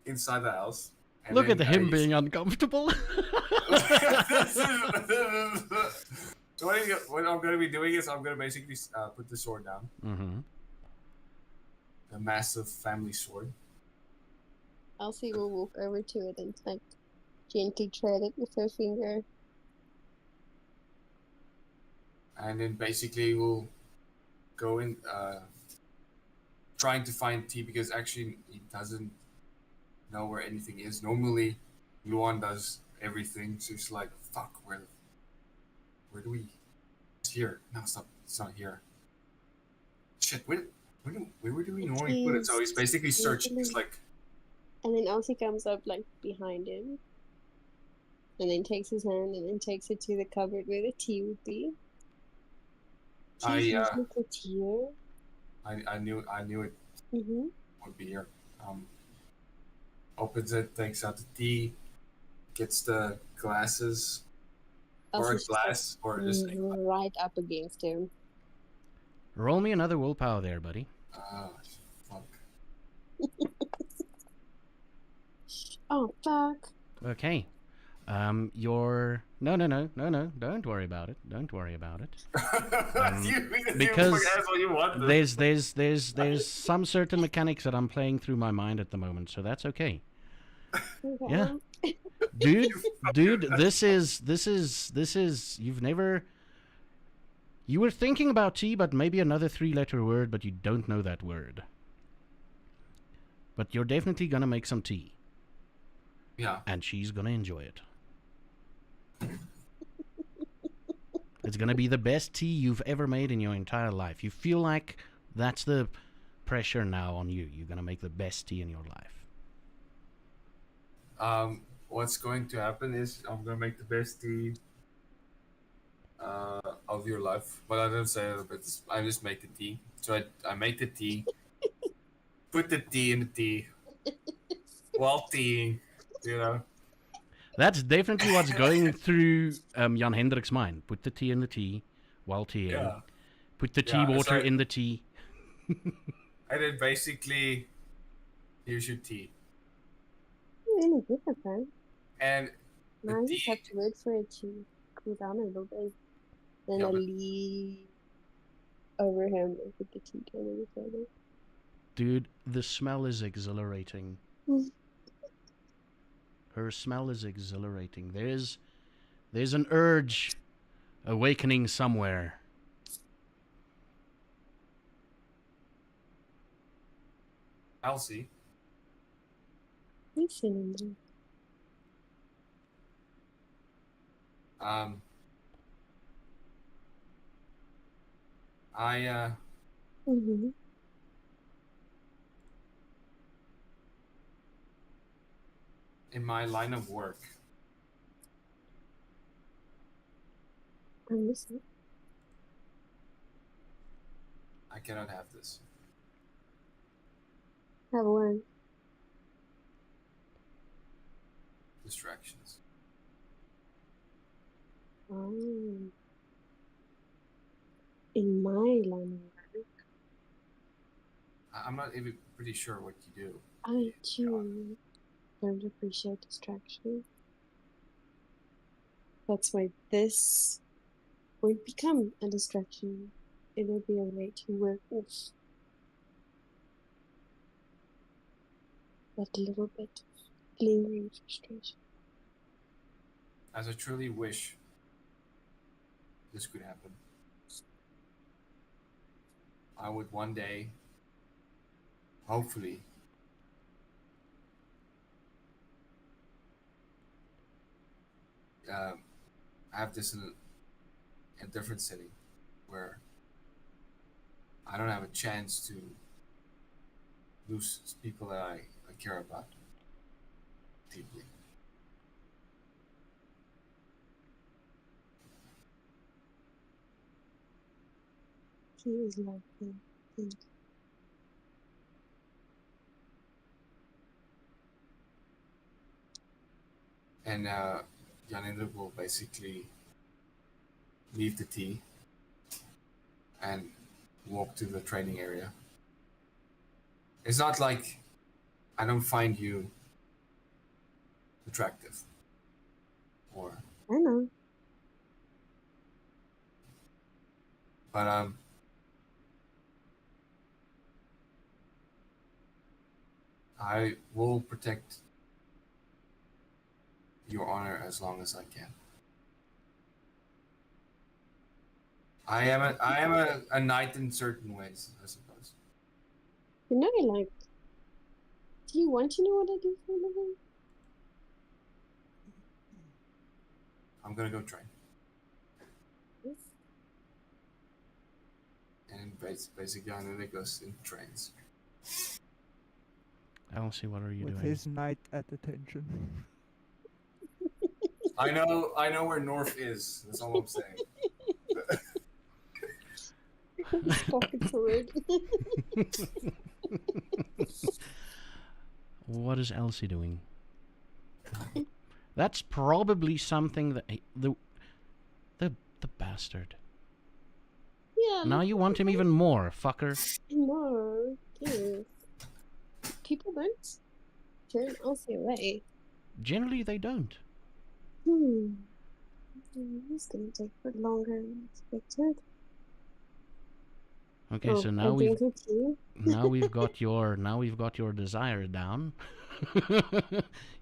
inside the house. And Look then, at him being uncomfortable. So what I'm going to be doing is I'm going to basically put the sword down. Mm-hmm. A massive family sword. Elsie will walk over to it and like gently tread it with her finger. And then basically we'll go in trying to find tea because actually he doesn't know where anything is. Normally Luan does everything, so it's like, fuck, where do we... It's here. No, it's not here. Shit, where do we normally put it? So he's basically searching. It's like... And then Elsie comes up like behind him. And then takes his hand and then takes it to the cupboard where the tea would be. I knew it would be here. Opens it, takes out the tea, gets the glasses. Or a glass, or just right up against him. Roll me another willpower there, buddy. Fuck. Oh, fuck. Okay. Your... No. Don't worry about it. Don't worry about it. Because there's some certain mechanics that I'm playing through my mind at the moment, so that's okay. Yeah. Dude, this is you've never... You were thinking about tea, but maybe another 3-letter word, but you don't know that word. But you're definitely gonna make some tea. Yeah. And she's gonna enjoy it. It's gonna be the best tea you've ever made in your entire life. You feel like that's the pressure now on you. You're gonna make the best tea in your life. What's going to happen is I'm gonna make the best tea of your life. But I don't say it, but I just make the tea. So I make the tea, put the tea in the tea, while teaing, you know. That's definitely what's going through Jan Hendrik's mind. Put the tea in the tea while teaing. Yeah. Put the tea water in the tea. And then basically, here's your tea. Really good at that. And now I just have to wait for it to cool down a little bit. Then I'll lean over him and put the tea down in the table. Dude, the smell is exhilarating. Her smell is exhilarating. There's an urge awakening somewhere. Elsie. Listen. In my line of work, I'm listening. I cannot have this. Have one. Distractions. In my line of work, I'm not even pretty sure what you do. I too don't appreciate distraction. That's why this won't become a distraction. It'll be a way to work off that little bit of lingering frustration. As I truly wish this could happen, I would one day, hopefully, have this in a different city where I don't have a chance to lose people that I care about deeply. He is lovely. Thank you. And Janindra will basically leave the tea and walk to the training area. It's not like I don't find you attractive, or I know. but I will protect your honor as long as I can. I am a knight in certain ways, I suppose. You know, like, do you want to know what I do for a living? I'm gonna go train. Yes. And basically, Janindra goes in trains. Elsie, what are you With doing? his knight at attention. I know where north is. That's all I'm saying. Pocket sword. What is Elsie doing? That's probably something that the bastard. Yeah. Now like, you want him even more, fucker. No, please. People don't turn Elsie away. Generally, they don't. It's gonna take a bit longer than expected. Okay, so I now drink her tea. we've got your desire down.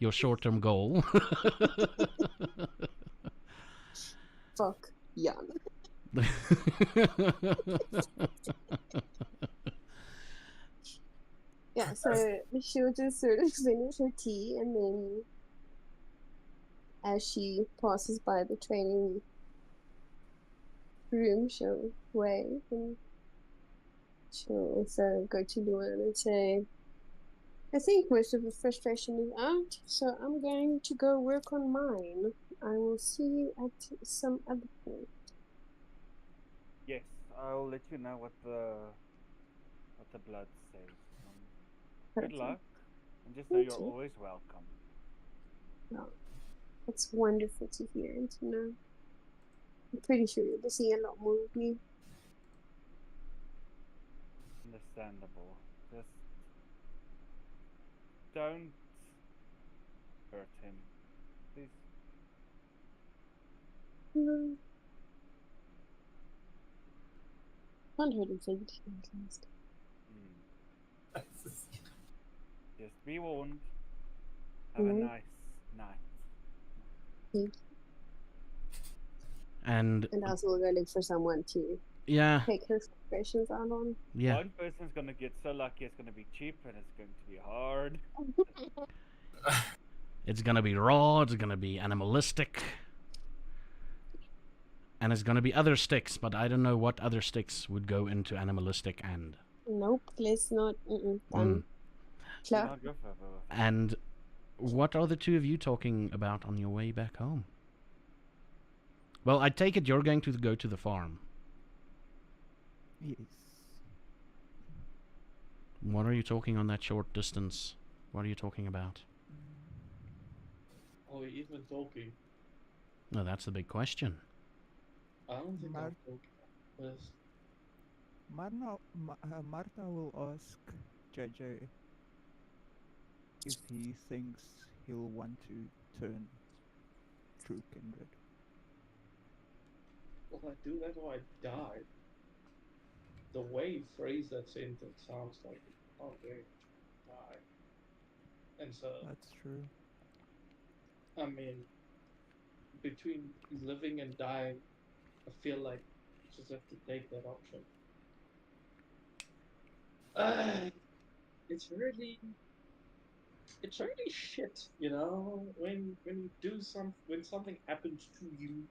Your short-term goal. Fuck Jan. Yeah, so she'll just sort of finish her tea, and then as she passes by the training room, she'll wave, and she'll also go to Luan and say, I think most of the frustration is out, so I'm going to go work on mine. I will see you at some other point. Yes, I'll let you know what the blood says. Good Perfect. luck, and just know Thank you're you. always welcome. Well, that's wonderful to hear and to know. I'm pretty sure you'll be seeing a lot more of me. Understandable. Just don't hurt him, please. No. Can't hurt him physically, at least. Just be warned. Have a nice night. Thank you. And And also we'll go look for someone to yeah, take her frustrations out on. yeah. One person's gonna get so lucky it's gonna be cheap and it's going to be hard. It's gonna be raw. It's gonna be animalistic. And it's gonna be other sticks, but I don't know what other sticks would go into animalistic and. Nope, let's not. Done. Mm. Klar. Not go for both. And what are the two of you talking about on your way back home? Well, I take it you're going to go to the farm. Yes. What are you talking on that short distance? What are you talking about? Are we even talking? No, that's the big question. I don't think Mar- I'm talking. Yes. Marta will ask JJ if he thinks he'll want to turn true Kindred. Will I do that or I die? The way you phrase that sentence sounds like, oh, yeah, die. And so, That's true. I mean, between living and dying, I feel like you just have to take that option. Uh, it's really, it's really shit, you know, when you do when something happens to you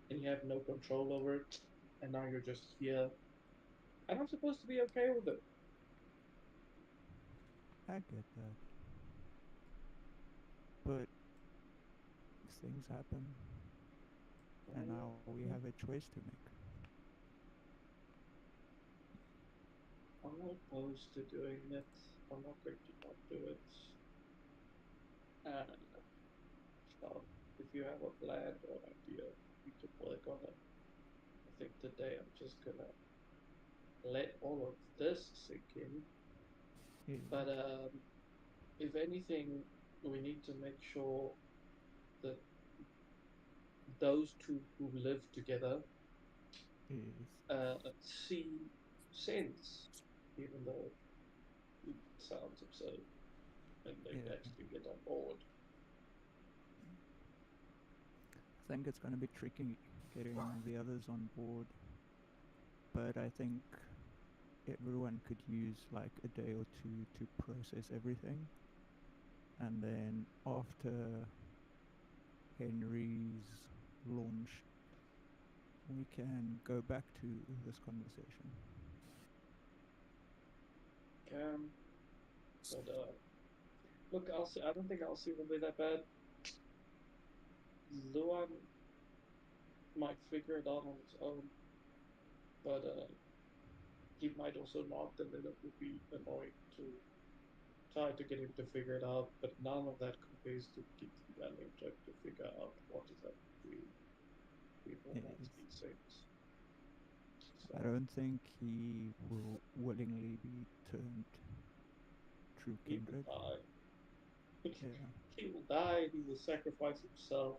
and you have no control over it, and now you're just here, and I'm supposed to be okay with it. I get that. But things happen, and now we have a choice to make. I'm not opposed to doing it. I'm not going to not do it. And if you have a plan or idea, we can work on it. I think today I'm just gonna let all of this sink in. Yes, But if anything, we need to make sure that those two who live together yes, see sense, even though it sounds absurd, and they yeah. actually get on board. I think it's going to be tricky getting the others on board, but I think everyone could use like a day or two to process everything, and then after Henry's launch, we can go back to this conversation. But look, I don't think Elsie will be that bad. Luan might figure it out on his own, but he might also not, and then it would be annoying to try to get him to figure it out. But none of that compares to Kitty and him trying to figure out what is happening between all Yes. these things. I don't think he will willingly be turned true He will kindred. die. Yeah. He will die. He will sacrifice himself.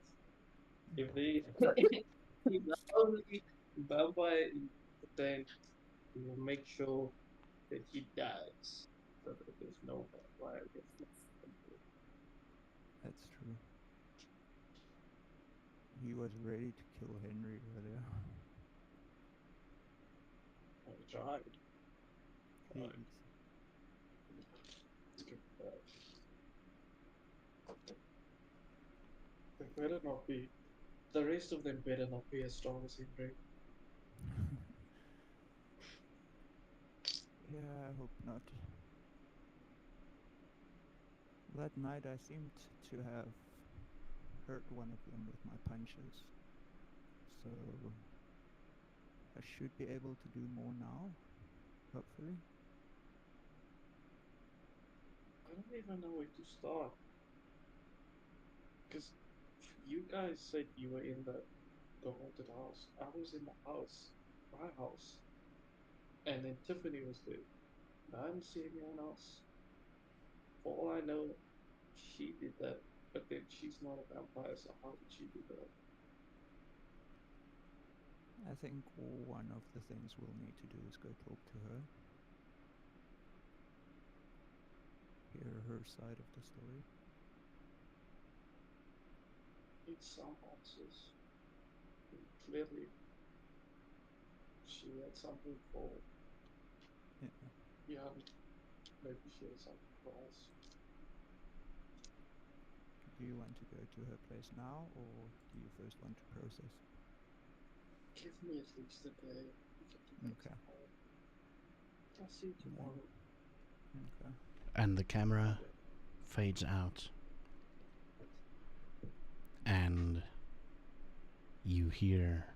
If the he's the only vampire in Bloemfontein, he will make sure that he dies, so that there's no vampire gets left. That's true. He was ready to kill Henry earlier. I tried. Yes. They better not be. The rest of them better not be as strong as Henry. Yeah, I hope not. That night I seemed to have hurt one of them with my punches. So I should be able to do more now, hopefully. I don't even know where to start. Because you guys said you were in the haunted house. I was in the house, my house. And then Tiffany was there. I didn't see anyone else. For all I know, she did that. But then she's not a vampire, so how did she do that? I think one of the things we'll need to do is go talk to her. Hear her side of the story. It's some answers. Clearly, she had something for Yeah. Jan. Maybe she has something for us. Do you want to go to her place now, or do you first want to process? Give me at least a day. We can do that Okay. tomorrow. I'll see you tomorrow. Okay. And the camera fades out. And you hear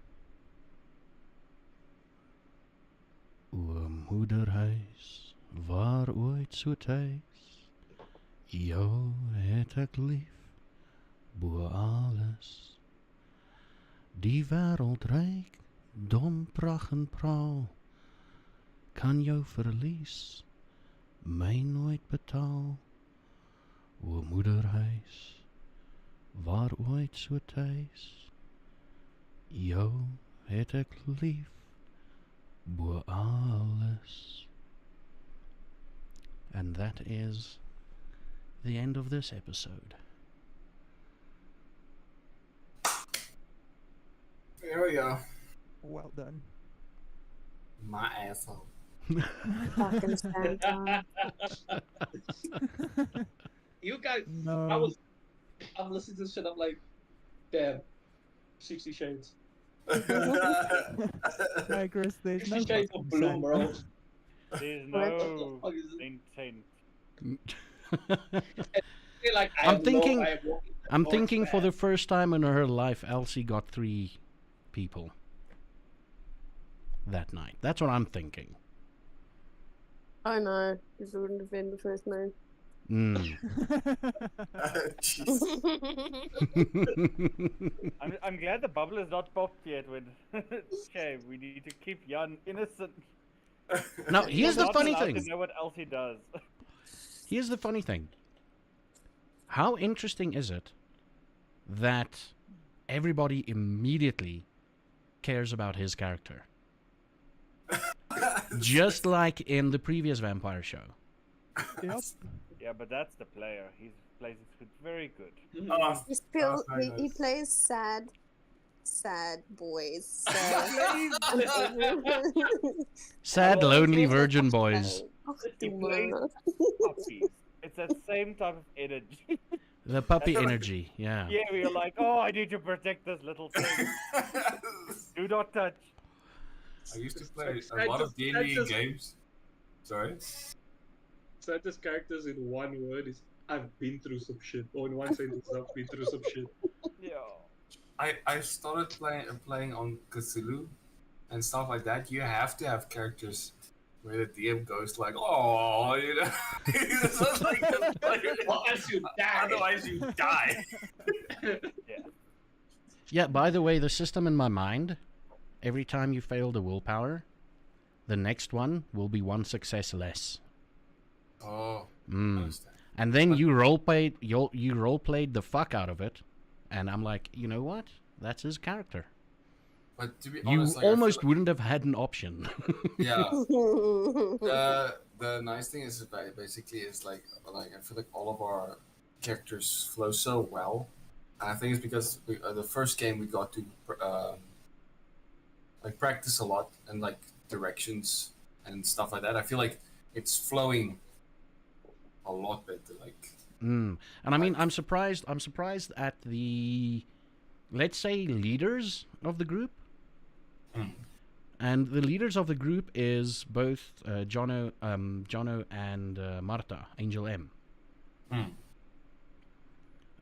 O moederhuis, waar ooit so tuis, jou het ek lief, bo alles. Die wêreld ryk, dom pragt en praal, kan jou verlies, my nooit betaal. O moederhuis, waar ooit so tuis, jou het ek lief, bo alles. And that is the end of this episode. There we go. Well done. My asshole. Fucking Santa. You guys, No. I'm listening to this shit. I'm like, damn, 60 Shades. Hi, Chris. There's 60 no Shades of fucking Blue, Santa. bro. There's What the no fuck is it? intent. Feel like I I'm am thinking- I am walking the I'm North thinking for the Stand. first time in her life, Elsie got 3 people that night. That's what I'm thinking. Oh no, this wouldn't have been the first night. Mm. Jeez. I'm glad the bubble is not popped yet. When okay, we need to keep Jan innocent. Now, here's the Not funny allowed thing. To know what Elsie does. Here's the funny thing. How interesting is it that everybody immediately cares about his character? Just like in the previous vampire show. Yep. Yeah, but that's the player. He plays it very good. Oh, He still That's very he nice. plays sad boys. So Sad, Hello, lonely virgin boys. He plays puppies. It's that same type of energy. The puppy energy, yeah. Yeah, we are like, oh, I need to protect this little thing. Do not touch. I used to play I a lot of just- D&D games. Sorry. Santa's characters in one word is I've been through some shit. Or in one sentence, I've been through some shit. Yeah. I started playing on Cthulhu and stuff like that. You have to have characters where the DM goes like, oh, you know, it's just like the player. Otherwise you die. Otherwise you die. Yeah, by the way, the system in my mind, every time you fail the willpower, the next one will be 1 success less. Oh, I Mm. understand. And then you role played the fuck out of it, and I'm like, you know what? That's his character. But to be You honest, like, I feel almost like- wouldn't have had an option. yeah. The nice thing is basically is like I feel like all of our characters flow so well. And I think it's because the first game we got to like practice a lot and like directions and stuff like that. I feel like it's flowing a lot better. Like Mm. And I mean, I'm surprised at the, let's say, leaders of the group. Mm. And the leaders of the group is both Jono and Marta, Angel M. Mm.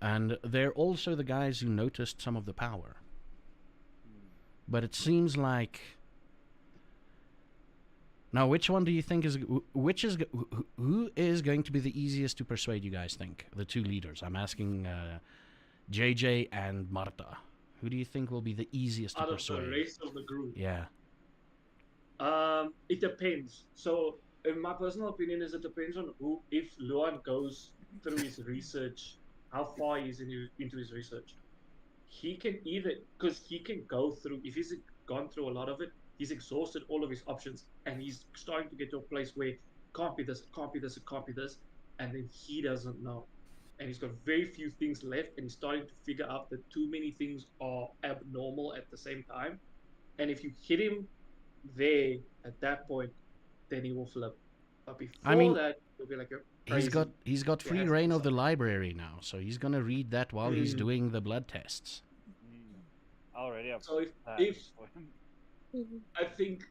And they're also the guys who noticed some of the power. But it seems like... Now, which one do you think is... Who is going to be the easiest to persuade, you guys think? The 2 leaders. I'm asking JJ and Marta. Who do you think will be the easiest to Out of persuade? the rest of the group. Yeah. It depends. So, in my personal opinion, is it depends on who. If Luan goes through his research, how far he is into his research, he can either because he can go through. If he's gone through a lot of it, he's exhausted all of his options, and he's starting to get to a place where it can't be this, it can't be this, it can't be this, and then he doesn't know, and he's got very few things left, and he's starting to figure out that too many things are abnormal at the same time, and if you hit him there at that point, then he will flip. But before I mean, that, he'll be like, "You're He's crazy." got Yeah, free that's reign of the awesome. library now, so he's gonna read that while he's Mm. doing the blood tests. Already have So if plans for him. I think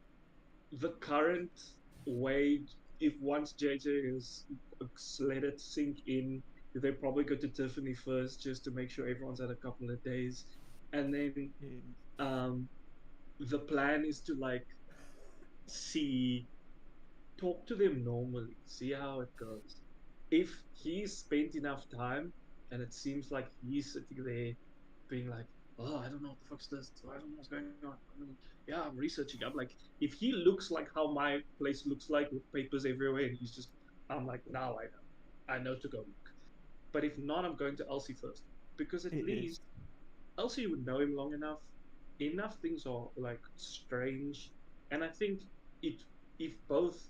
the current way, if once JJ is let it sink in, they probably go to Tiffany first just to make sure everyone's had a couple of days, and then the plan is to like talk to them normally, see how it goes. If he's spent enough time and it seems like he's sitting there being like, oh, I don't know what the fuck's this, I don't know what's going on. Yeah, I'm researching. I'm like, if he looks like how my place looks like with papers everywhere, and he's just, I'm like, now I know to go look. But if not, I'm going to Elsie first, because at It is. least Elsie would know him long enough. Enough things are like strange, and I think if both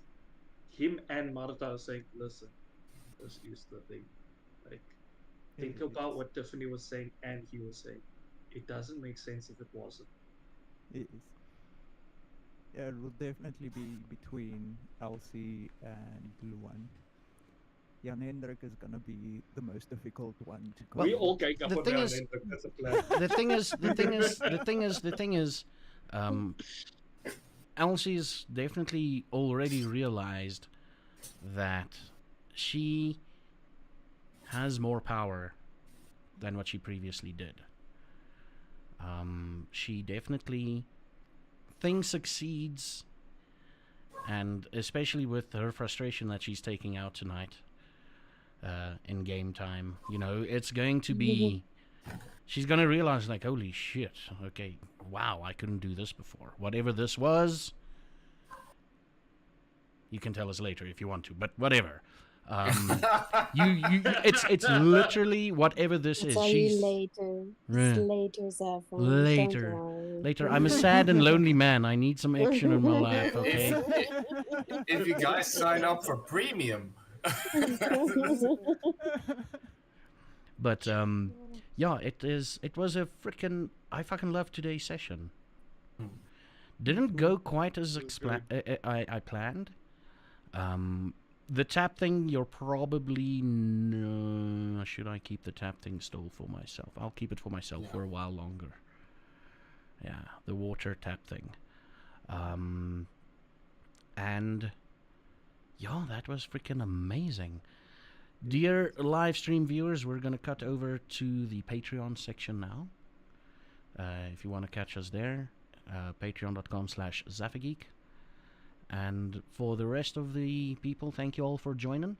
him and Marta are saying, listen, this is the thing, Like, It think really about is. what Tiffany was saying and he was saying. It doesn't make sense if it wasn't. It is. Yeah, it will definitely be between Elsie and Luan. Jan Hendrik is gonna be the most difficult one to Well, We all convince. gang up the on thing Jan is- Hendrik, that's a plan. the thing is, Elsie's definitely already realized that she has more power than what she previously did. She definitely things succeeds, and especially with her frustration that she's taking out tonight in game time, you know, it's going to be. She's gonna realize, like, holy shit, okay, wow, I couldn't do this before. Whatever this was, you can tell us later if you want to, but whatever. It's literally whatever this I'll is. tell She's you later. Yeah. It's later, Zaffa. Later. Don't worry. Later. I'm a sad and lonely man. I need some action in my life. Okay. If you guys sign up for premium, But yeah, it was a freaking. I fucking love today's session. Didn't go quite as I planned. The tap thing, you're probably no. Should I keep the tap thing still for myself? I'll keep it for myself for a while longer. Yeah, the water tap thing. And yeah, that was freaking amazing. Dear live stream viewers, we're gonna cut over to the Patreon section now. If you want to catch us there, patreon.com/Zaffageek. And for the rest of the people, thank you all for joining.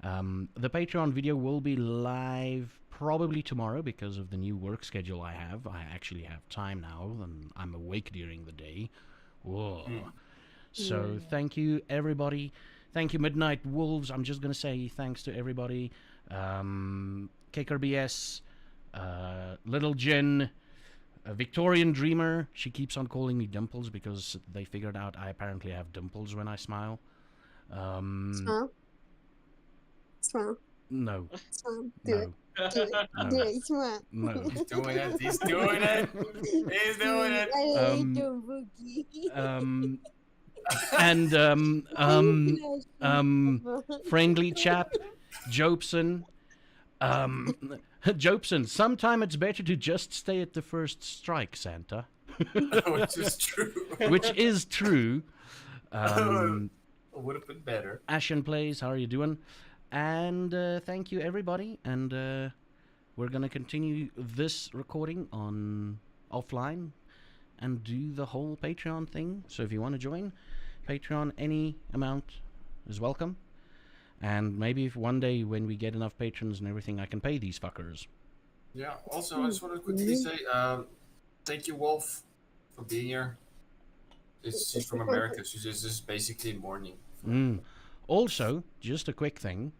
The Patreon video will be live probably tomorrow because of the new work schedule I have. I actually have time now, and I'm awake during the day. Whoa. So thank you, everybody. Thank you, Midnight Wolves. I'm just going to say thanks to everybody. KKRBS, Little Jen, Victorian Dreamer. She keeps on calling me Dimples because they figured out I apparently have dimples when I smile. Smile. Smile. No. Smile. Do No. it. Do it. No. Do it. Smile. No. he's doing it. He's doing it. He's doing it. I hate Um, you, Boogie. And friendly chap, Jobson. Jobson, sometime it's better to just stay at the first strike, Santa. Which is true. Which is true. Would have been better. Ashen Plays, how are you doing? And thank you, everybody. And we're going to continue this recording on offline and do the whole Patreon thing. So if you want to join Patreon, any amount is welcome. And maybe if one day when we get enough patrons and everything, I can pay these fuckers. Yeah, also, I just want to quickly say thank you, Wolf, for being here. She's from America. She's just basically mourning. Also, just a quick thing.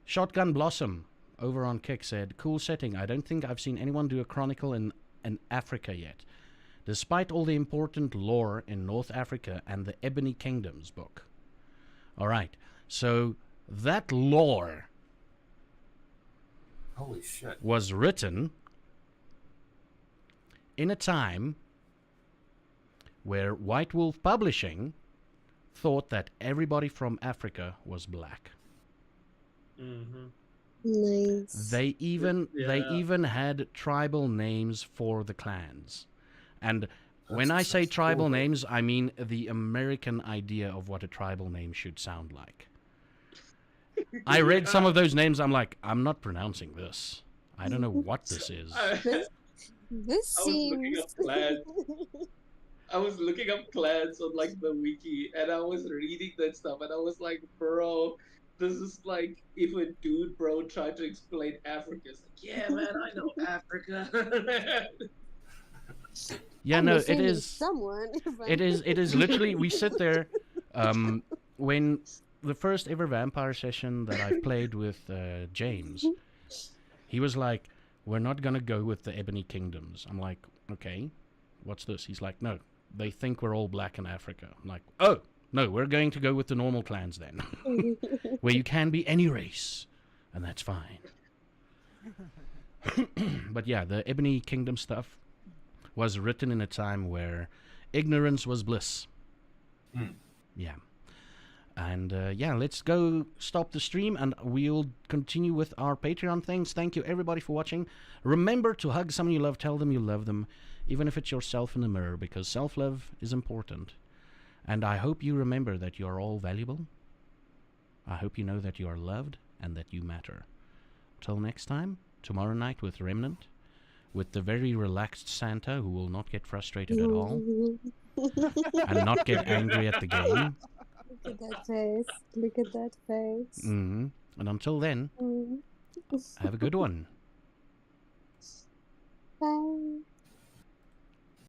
Shotgun Blossom over on Kick said, cool setting. I don't think I've seen anyone do a chronicle in Africa yet. Despite all the important lore in North Africa and the Ebony Kingdoms book. All right. So that lore Holy shit. was written in a time where White Wolf Publishing thought that everybody from Africa was black. Nice. They even had tribal names for the clans. And when I say tribal names, I mean the American idea of what a tribal name should sound like. I read some of those names, I'm like, I'm not pronouncing this. I don't know what this is. This I was looking seems. up clans. I was looking up clans on like the wiki, and I was reading that stuff, and I was like, bro, this is like if a dude, bro, tried to explain Africa. It's like, yeah, man, I know Africa. Yeah, I'm no, it offending is. Someone. It is literally, we sit there, when the first ever vampire session that I played with James, he was like, we're not going to go with the Ebony Kingdoms. I'm like, okay, what's this? He's like, no, they think we're all black in Africa. I'm like, oh, No, we're going to go with the normal clans then, where you can be any race, and that's fine. But yeah, the Ebony Kingdom stuff was written in a time where ignorance was bliss. Yeah. And yeah, let's go stop the stream and we'll continue with our Patreon things. Thank you everybody for watching. Remember to hug someone you love, tell them you love them, even if it's yourself in the mirror, because self-love is important. And I hope you remember that you are all valuable. I hope you know that you are loved and that you matter. Till next time, tomorrow night with Remnant, with the very relaxed Santa who will not get frustrated at all and not get angry at the game. Look at that face. Look at that face. And until then, have a good one. Bye.